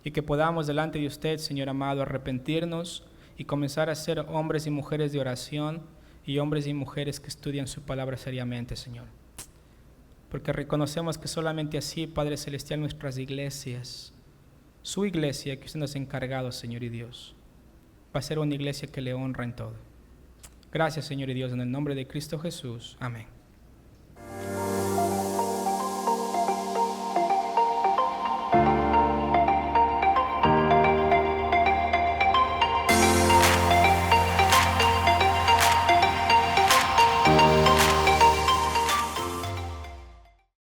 Y que podamos delante de usted, Señor amado, arrepentirnos y comenzar a ser hombres y mujeres de oración y hombres y mujeres que estudian su palabra seriamente, Señor. Porque reconocemos que solamente así, Padre Celestial, nuestras iglesias, su iglesia que usted nos ha encargado, Señor y Dios, va a ser una iglesia que le honra en todo. Gracias, Señor y Dios, en el nombre de Cristo Jesús. Amén.